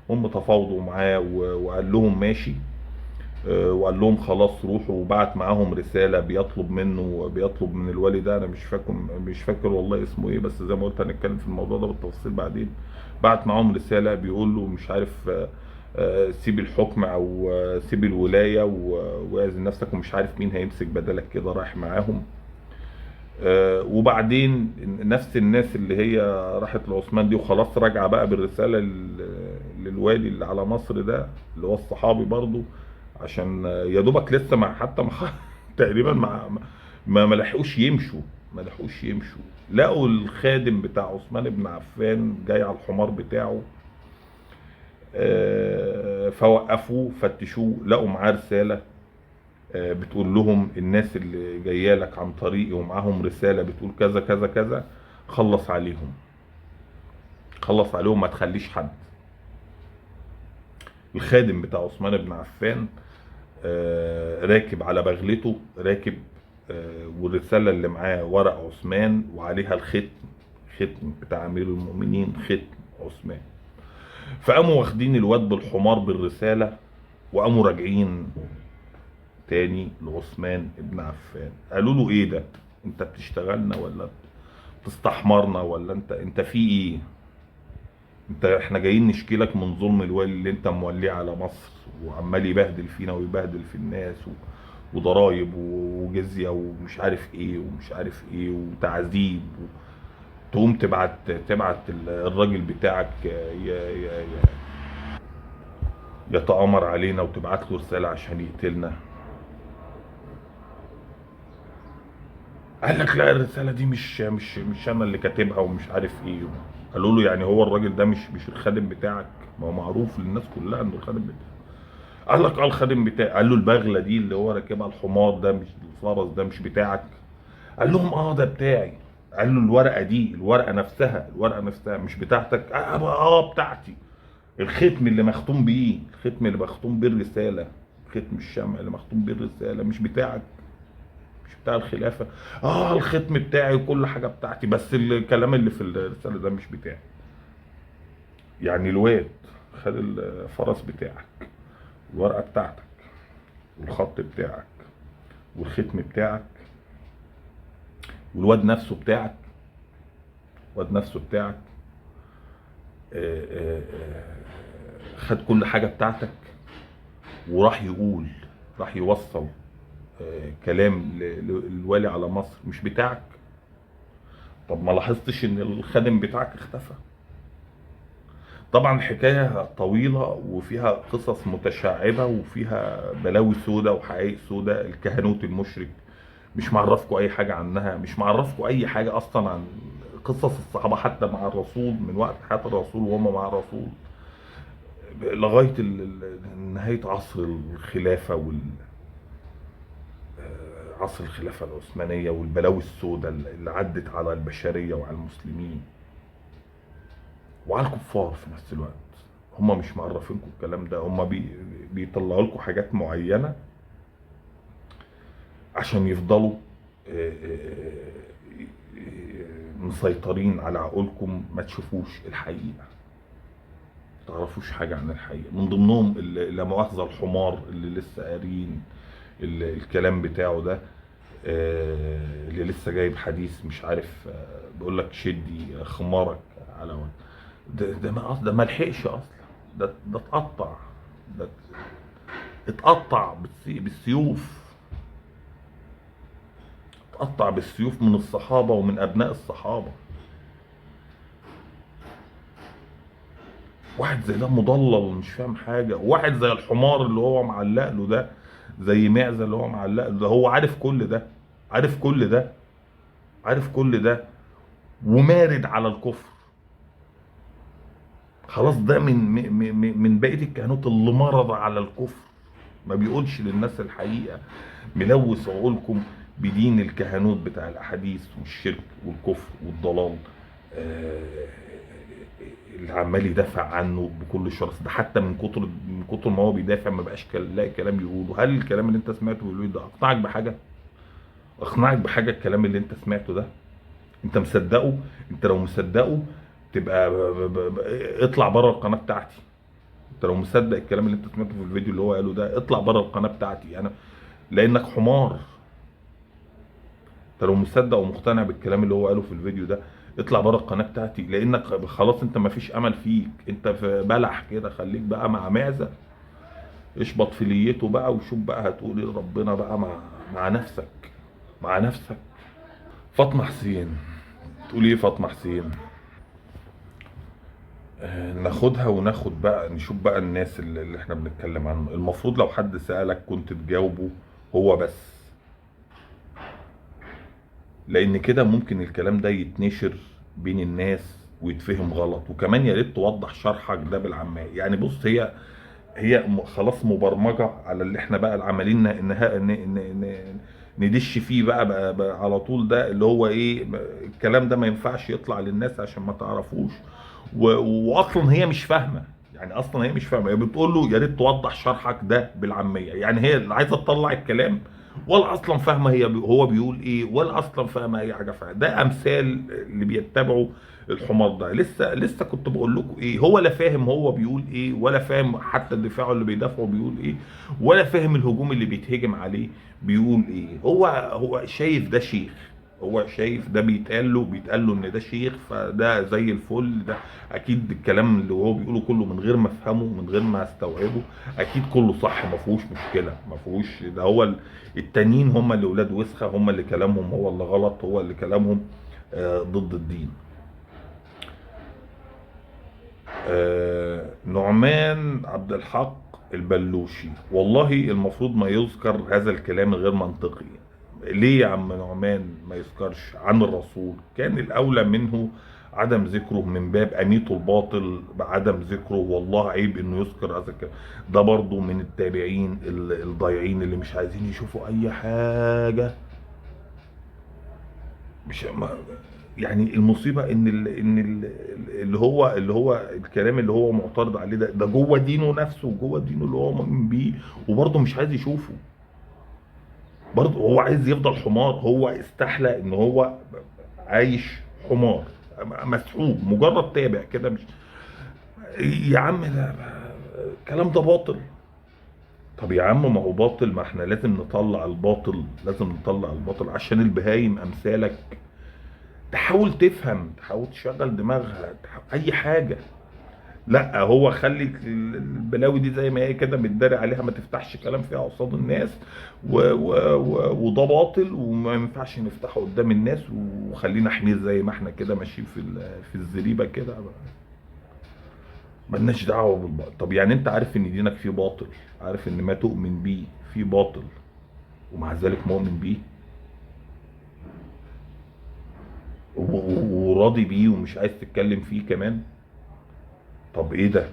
هم تفاوضوا معاه وقال لهم ماشي، وقال لهم خلاص روحوا، وبعت معاهم رساله بيطلب من الولي ده. انا مش فاكر والله اسمه ايه، بس زي ما قلت هنتكلم في الموضوع ده بالتفصيل بعدين. بعت معاهم رساله بيقول له مش عارف سيب الحكم او سيب الولايه واعزل نفسك، ومش عارف مين هيمسك بدلك كده، رايح معاهم. وبعدين نفس الناس اللي هي راحت لعثمان دي وخلاص راجعه بقى بالرساله للوالي اللي على مصر ده اللي هو الصحابي برضو، عشان يا دوبك لسه حتى تقريبا ما لحقوش يمشوا. لقوا الخادم بتاع عثمان بن عفان جاي على الحمار بتاعه، فوقفوه فتشوه، لقوا معاه رساله بتقول لهم الناس اللي جايه لك عن طريقي ومعاهم رساله بتقول كذا كذا كذا، خلص عليهم ما تخليش حد. الخادم بتاع عثمان بن عفان راكب على بغلته، والرساله اللي معاه ورق عثمان وعليها ختم بتاع امير المؤمنين، ختم عثمان. فقاموا واخدين الواد بالحمار بالرساله وقاموا راجعين تاني لعثمان بن عفان. قالوا له ايه ده؟ انت بتشتغلنا ولا بتستحمرنا ولا انت في ايه؟ احنا جايين نشكي لك من ظلم الوالي اللي انت موليه على مصر وعمال يبهدل فينا ويبهدل في الناس وضرايب وجزيه ومش عارف ايه وتعذيب. تقوم تبعت الراجل بتاعك يتآمر علينا وتبعت له رساله عشان يقتلنا. قال لك لا، الرساله دي مش انا اللي كاتبها ومش عارف ايه. قالوا له يعني هو الراجل ده مش الخادم بتاعك؟ ما هو معروف للناس كلها انه الخادم بتاعك. قال لك الخادم بتاعي. قال له البغله دي اللي هو راكبها الحمار ده، مش الفرس ده، مش بتاعك؟ قال لهم ده بتاعي. قال له الورقه نفسها مش بتاعتك؟ بتاعتي. الختم اللي مختوم بيه الرساله، ختم الشمع اللي مختوم بيه الرساله مش بتاعك، مش بتاع الخلافه. الختم بتاعي وكل حاجه بتاعتي، بس الكلام اللي في الرساله ده مش بتاعي. يعني الواد خد الفرس بتاعك، الورقه بتاعتك، والخط بتاعك، والختم بتاعك، والواد نفسه بتاعك. خد كل حاجه بتاعتك وراح يوصل كلام للوالي على مصر مش بتاعك. طب ما لاحظتش ان الخادم بتاعك اختفى؟ طبعا الحكايه طويله وفيها قصص متشعبه وفيها بلاوي سودة وحقائق سودة. الكهنوت المشرك مش معرفكم اي حاجه عنها، مش معرفكم اي حاجه اصلا عن قصص الصحابه حتى مع الرسول، من وقت حياه الرسول وهم مع الرسول لغايه نهايه عصر الخلافه عصر الخلافه العثمانيه والبلاوي السوداء اللي عدت على البشريه وعلى المسلمين وعلى الكفار في نفس الوقت. هم مش معرفينكم الكلام ده، هم بيطلعوا لكم حاجات معينه عشان يفضلوا مسيطرين على عقولكم ما تشوفوش الحقيقة، ما تعرفوش حاجة عن الحقيقة. من ضمنهم لا مؤاخذة الحمار اللي لسه قارين الكلام بتاعه ده، اللي لسه جايب حديث مش عارف، بيقول لك شدي خمارك على وجه. ده ما لحقش اصلا، ده اتقطع، ده اتقطع بالسيوف، اتقطع بالسيوف من الصحابة ومن ابناء الصحابة. واحد زي ده مضلل مش فاهم حاجة، وواحد زي الحمار اللي هو معلق له ده، زي معزة اللي هو معلق له ده، هو عارف كل ده، عارف كل ده، عارف كل ده، ومارد على الكفر. خلاص ده من بقية الكهنوت اللي مرض على الكفر، ما بيقولش للناس الحقيقة، ملوث عقولكم بدين الكهنوت بتاع الأحاديث والشرك والكفر والضلال، اللي عمال يدافع عنه بكل شرس. ده حتى من كتر ما هو بيدافع ما بقاش لاقي كلام يقوله. هل الكلام اللي انت سمعته بيقوله ده اقنعك بحاجة؟ اقنعك بحاجة الكلام اللي انت سمعته ده؟ انت مصدقه؟ انت لو مصدقه تبقى اطلع بره القناة بتاعتي. انت لو مصدق الكلام اللي انت سمعته في الفيديو اللي هو قاله ده، اطلع بره القناة بتاعتي انا، لانك حمار. انت لو مصدق ومقتنع بالكلام اللي هو قاله في الفيديو ده، اطلع بره القناة بتاعتي، لانك خلاص انت ما فيش امل فيك، انت في بلح كده. خليك بقى مع معزة، اشبط في ليته بقى وشوف بقى هتقول ايه ربنا بقى مع نفسك، مع نفسك. فاطمة حسين تقول ايه؟ فاطمة حسين ناخدها وناخد بقى نشوف بقى الناس اللي احنا بنتكلم عنهم. المفروض لو حد سألك كنت تجاوبه هو بس، لان كده ممكن الكلام ده يتنشر بين الناس ويتفهم غلط. وكمان يا ريت توضح شرحك ده بالعامية. يعني بص، هي خلاص مبرمجة على اللي احنا بقى عمالين ندش فيه بقى على طول. ده اللي هو ايه، الكلام ده ما ينفعش يطلع للناس عشان ما تعرفوش. واصلا هي مش فاهمة، يعني اصلا هي مش فاهمة. هي بتقول له يا ريت توضح شرحك ده بالعامية. يعني هي عايزة تطلع الكلام ولا اصلا فاهمه هو بيقول ايه، ولا اصلا فاهمه اي حاجه فيها. ده امثال اللي بيتبعوا الحمار ده. لسه كنت بقول لكم ايه، هو لا فاهم هو بيقول ايه، ولا فاهم حتى الدفاع اللي بيدافعه بيقول ايه، ولا فاهم الهجوم اللي بيتهجم عليه بيقول ايه. هو شايف ده شيخ، هو شايف ده بيتقال له ان ده شيخ، فده زي الفل. ده اكيد الكلام اللي هو بيقوله كله من غير ما افهمه، من غير ما استوعبه، اكيد كله صح، ما فيهوش مشكله، ما فيهوش. ده هو التانيين هم اللي ولاد وسخه، هم اللي كلامهم هو اللي غلط، هو اللي كلامهم ضد الدين. نعمان عبد الحق البلوشي، والله المفروض ما يذكر هذا الكلام غير منطقي. ليه يا عم نعمان ما يذكرش عن الرسول؟ كان الأولى منه عدم ذكره، من باب أميت الباطل بعدم ذكره. والله عيب إنه يذكر هذا الكلام. ده برضو من التابعين الضايعين اللي مش عايزين يشوفوا أي حاجة. مش يعني المصيبة إن اللي هو الكلام اللي هو معترض عليه ده جوه دينه نفسه، جوه دينه اللي هو مؤمن بيه، وبرضه مش عايز يشوفه. برضه هو عايز يفضل حمار. هو استحلى ان هو عايش حمار مسحوب، مجرد تابع كده. مش يا عم ده الكلام ده باطل. طب يا عم ما هو باطل، ما احنا لازم نطلع الباطل، لازم نطلع الباطل عشان البهايم امثالك تحاول تفهم، تحاول تشغل دماغها، اي حاجه. لا هو خلي البلاوي دي زي ما هي كده متداري عليها، ما تفتحش كلام فيها قصاد الناس، وده باطل وما ينفعش نفتحه قدام الناس، وخلينا حمير زي ما احنا كده ماشيين في الزريبه كده، مالناش دعوه بالباطل. طب يعني انت عارف ان دينك فيه باطل، عارف ان ما تؤمن بيه فيه باطل، ومع ذلك مؤمن بيه وراضي بيه ومش عايز تتكلم فيه كمان. طب ايه ده؟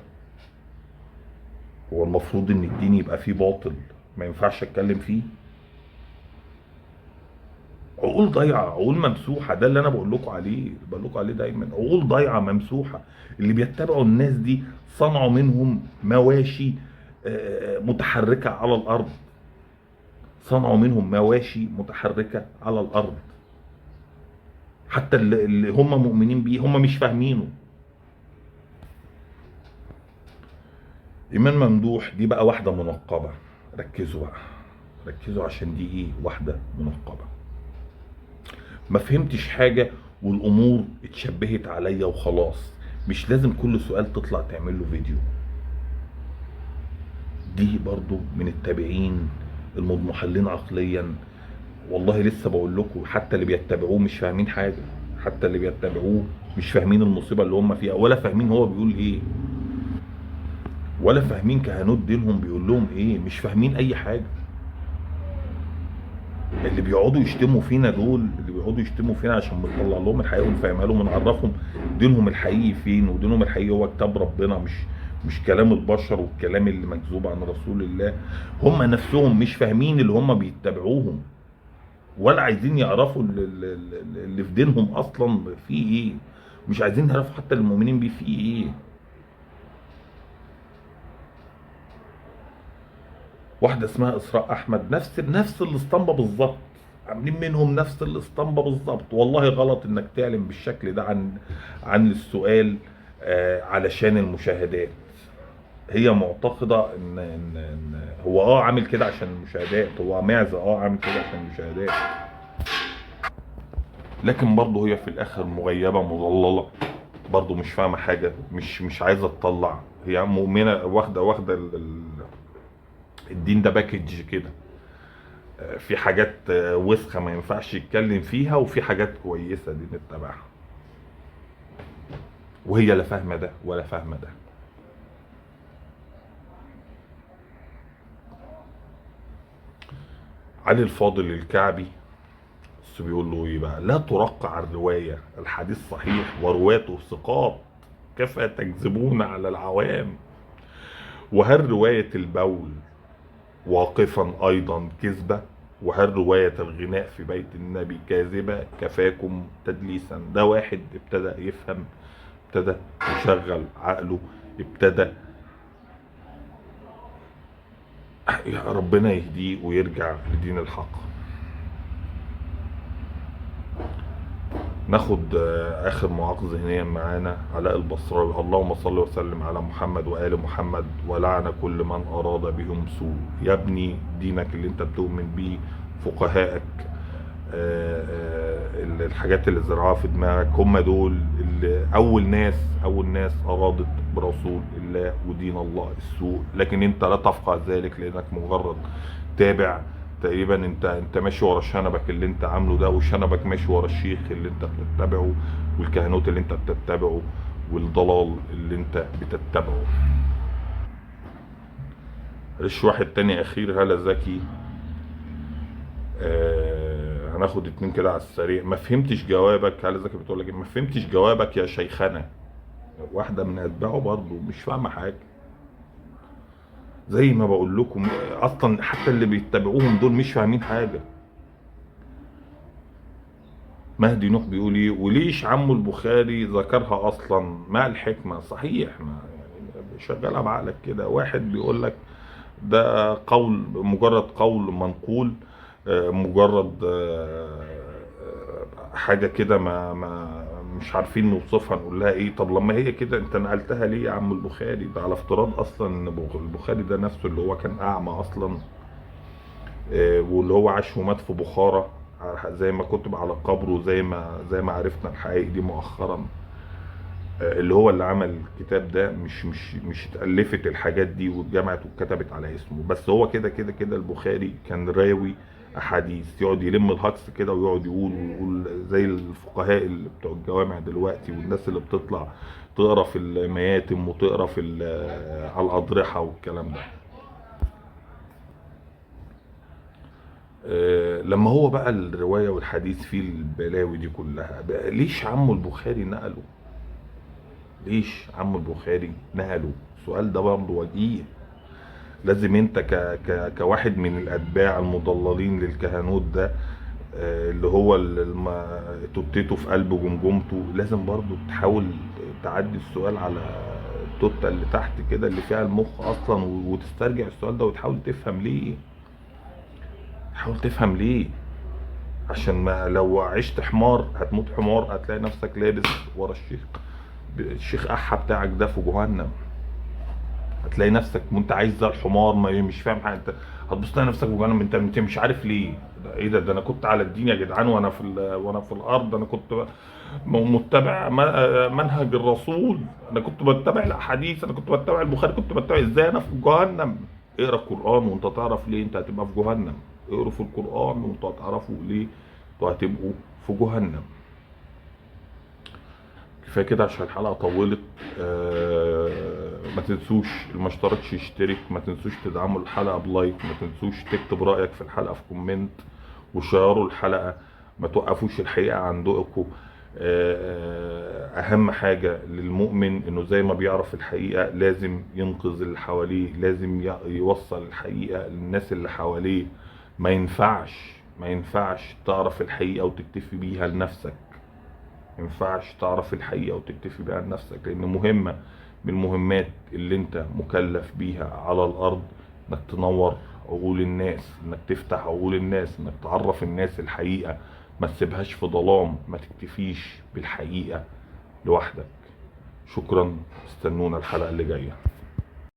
هو المفروض ان الدين يبقى فيه باطل ما ينفعش اتكلم فيه؟ عقول ضايعه، عقول ممسوحه. ده اللي انا بقول لكم عليه دايما، عقول ضايعه ممسوحه. اللي بيتبعوا الناس دي صنعوا منهم مواشي متحركه على الارض، صنعوا منهم مواشي متحركه على الارض. حتى اللي هم مؤمنين بيه هم مش فاهمينه. ايمان ممدوح دي بقى واحده منقبه، ركزوا بقى، ركزوا عشان دي ايه، واحده منقبه. ما فهمتش حاجه والامور اتشبهت عليا وخلاص، مش لازم كل سؤال تطلع تعمل له فيديو. دي برضو من التابعين المضمحلين عقليا. والله لسه بقول لكم، حتى اللي بيتبعوه مش فاهمين حاجه، حتى اللي بيتبعوه مش فاهمين المصيبه اللي هم فيها، ولا فاهمين هو بيقول ايه، ولا فاهمين كهنوت دينهم بيقول لهم ايه، مش فاهمين اي حاجه. اللي بيقعدوا يشتموا فينا دول، اللي بيقعدوا يشتموا فينا عشان بنطلع لهم الحقيقه ونفهمها لهم ونعرفهم دينهم الحقيقي فين، ودينهم الحقيقي هو كتاب ربنا، مش كلام البشر والكلام اللي مكذوب عن رسول الله. هم نفسهم مش فاهمين اللي هم بيتبعوهم، ولا عايزين يعرفوا اللي في دينهم اصلا فيه ايه، مش عايزين يعرفوا حتى المؤمنين بيه فيه ايه. واحده اسمها اسراء احمد، نفس الاسطمبه بالظبط، عاملين منهم نفس الاسطمبه بالظبط. والله غلط انك تعلن بالشكل ده عن السؤال علشان المشاهدات. هي معتقده ان هو عامل كده عشان المشاهدات، هو معزه عامل كده عشان المشاهدات، لكن برضه هي في الاخر مغيبه مضلله، برضه مش فاهمه حاجه، مش عايزه تطلع. هي مؤمنه، واخده الدين ده باكج كده، في حاجات وسخه ما ينفعش يتكلم فيها، وفي حاجات كويسه دي نتبعها، وهي لا فاهمه ده ولا فاهمه ده. علي الفاضل الكعبي بس بيقول له ايه بقى، لا ترقع الروايه، الحديث صحيح ورواته ثقات، كيف تكذبون على العوام؟ وهل روايه البول واقفا ايضا كذبه؟ وهل رواية الغناء في بيت النبي كاذبة؟ كفاكم تدليسا. ده واحد ابتدى يفهم، ابتدى يشغل عقله، ابتدى يا ربنا يهديه ويرجع لدين الحق. ناخد اخر معاق ذهنيا معانا، علاء البصراوي، اللهم صل وسلم على محمد وآل محمد ولعن كل من اراد بهم سوء. يا ابني دينك اللي انت بتؤمن بيه، فقهائك، الحاجات اللي زرعوها في دماغك، هم دول اللي اول ناس ارادت برسول الله ودين الله السوء. لكن انت لا تفقه ذلك لانك مجرد تابع، تقريبا انت ماشي ورا شنبك اللي انت عامله ده، وشنبك ماشي ورا الشيخ اللي انت بتتبعه، والكهنوت اللي انت بتتبعه، والضلال اللي انت بتتبعه. معلش واحد تاني اخير، هلا زكي، هناخد اتنين كده على السريع. ما فهمتش جوابك، هلا زكي بتقول لك ما فهمتش جوابك يا شيخنا. واحده من اتباعه برضه مش فاهمه حاجه، زي ما بقول لكم اصلا حتى اللي بيتبعوهم دول مش فاهمين حاجه. مهدي نوح بيقول ايه، وليش عمو البخاري ذكرها اصلا؟ ما الحكمه؟ صحيح، ما يعني شغالها بعقلك كده. واحد بيقول لك ده قول، مجرد قول منقول، مجرد حاجه كده ما مش عارفين نوصفها نقول لها ايه. طب لما هي كده انت نقلتها ليه يا عم البخاري؟ ده على افتراض اصلا ان البخاري ده نفسه اللي هو كان اعمى اصلا، واللي هو عاش ومات في بخارى زي ما كتب على قبره، زي ما عرفنا الحقائق دي مؤخرا. اللي هو اللي عمل الكتاب ده مش اتألفت الحاجات دي واتجمعت واتكتبت على اسمه، بس هو كده البخاري كان راوي احاديث، يقعد يلم الهجص كده ويقعد يقول زي الفقهاء اللي بتوع الجوامع دلوقتي، والناس اللي بتطلع تقرا في المياتم وتقرا في على الاضرحه والكلام ده. لما هو بقى الروايه والحديث فيه البلاوي دي كلها بقى، ليش عمو البخاري نقله؟ ليش عمو البخاري نقله؟ السؤال ده برضه وجيه. لازم انت كواحد من الاتباع المضللين للكهنوت ده، اللي هو توتيته في قلب جمجمته، لازم برضو تحاول تعدي السؤال على التوتة اللي تحت كده اللي فيها المخ اصلا، وتسترجع السؤال ده وتحاول تفهم ليه. عشان ما لو عشت حمار هتموت حمار، هتلاقي نفسك لابس ورا الشيخ احا بتاعك ده في جهنم. هتلاقي نفسك وانت عايز زي الحمار، ما مش فاهم حاجه، انت هتبص تلاقي نفسك في جهنم. انت مش عارف ليه. ده ايه ده انا كنت على الدين يا جدعان، وانا في الارض انا كنت متبع منهج الرسول، انا كنت بتبع الاحاديث، انا كنت بتبع البخاري، كنت بتبع. ازاي انا في جهنم؟ اقرا القران وانت تعرف ليه انت هتبقى في جهنم. اقروا في القران وانتوا هتعرفوا ليه انتوا هتبقوا في جهنم. كفايه كده عشان الحلقه طولت. ما تنسوش اللي ما اشتركش يشترك، ما تنسوش تدعموا الحلقه بلايك، ما تنسوش تكتب رايك في الحلقه في كومنت، وشيروا الحلقه. ما توقفوش الحقيقه عندكم. اهم حاجه للمؤمن انه زي ما بيعرف الحقيقه لازم ينقذ اللي حواليه، لازم يوصل الحقيقه للناس اللي حواليه. ما ينفعش تعرف الحقيقه وتكتفي بيها لنفسك. ما ينفعش تعرف الحقيقة وتكتفي بيها لنفسك، لأن مهمة من المهمات اللي انت مكلف بيها على الأرض انك تنور عقول الناس، انك تفتح عقول الناس، انك تعرف الناس الحقيقة. ما تسيبهاش في ظلام، ما تكتفيش بالحقيقة لوحدك. شكرا، استنونا الحلقة اللي جاية.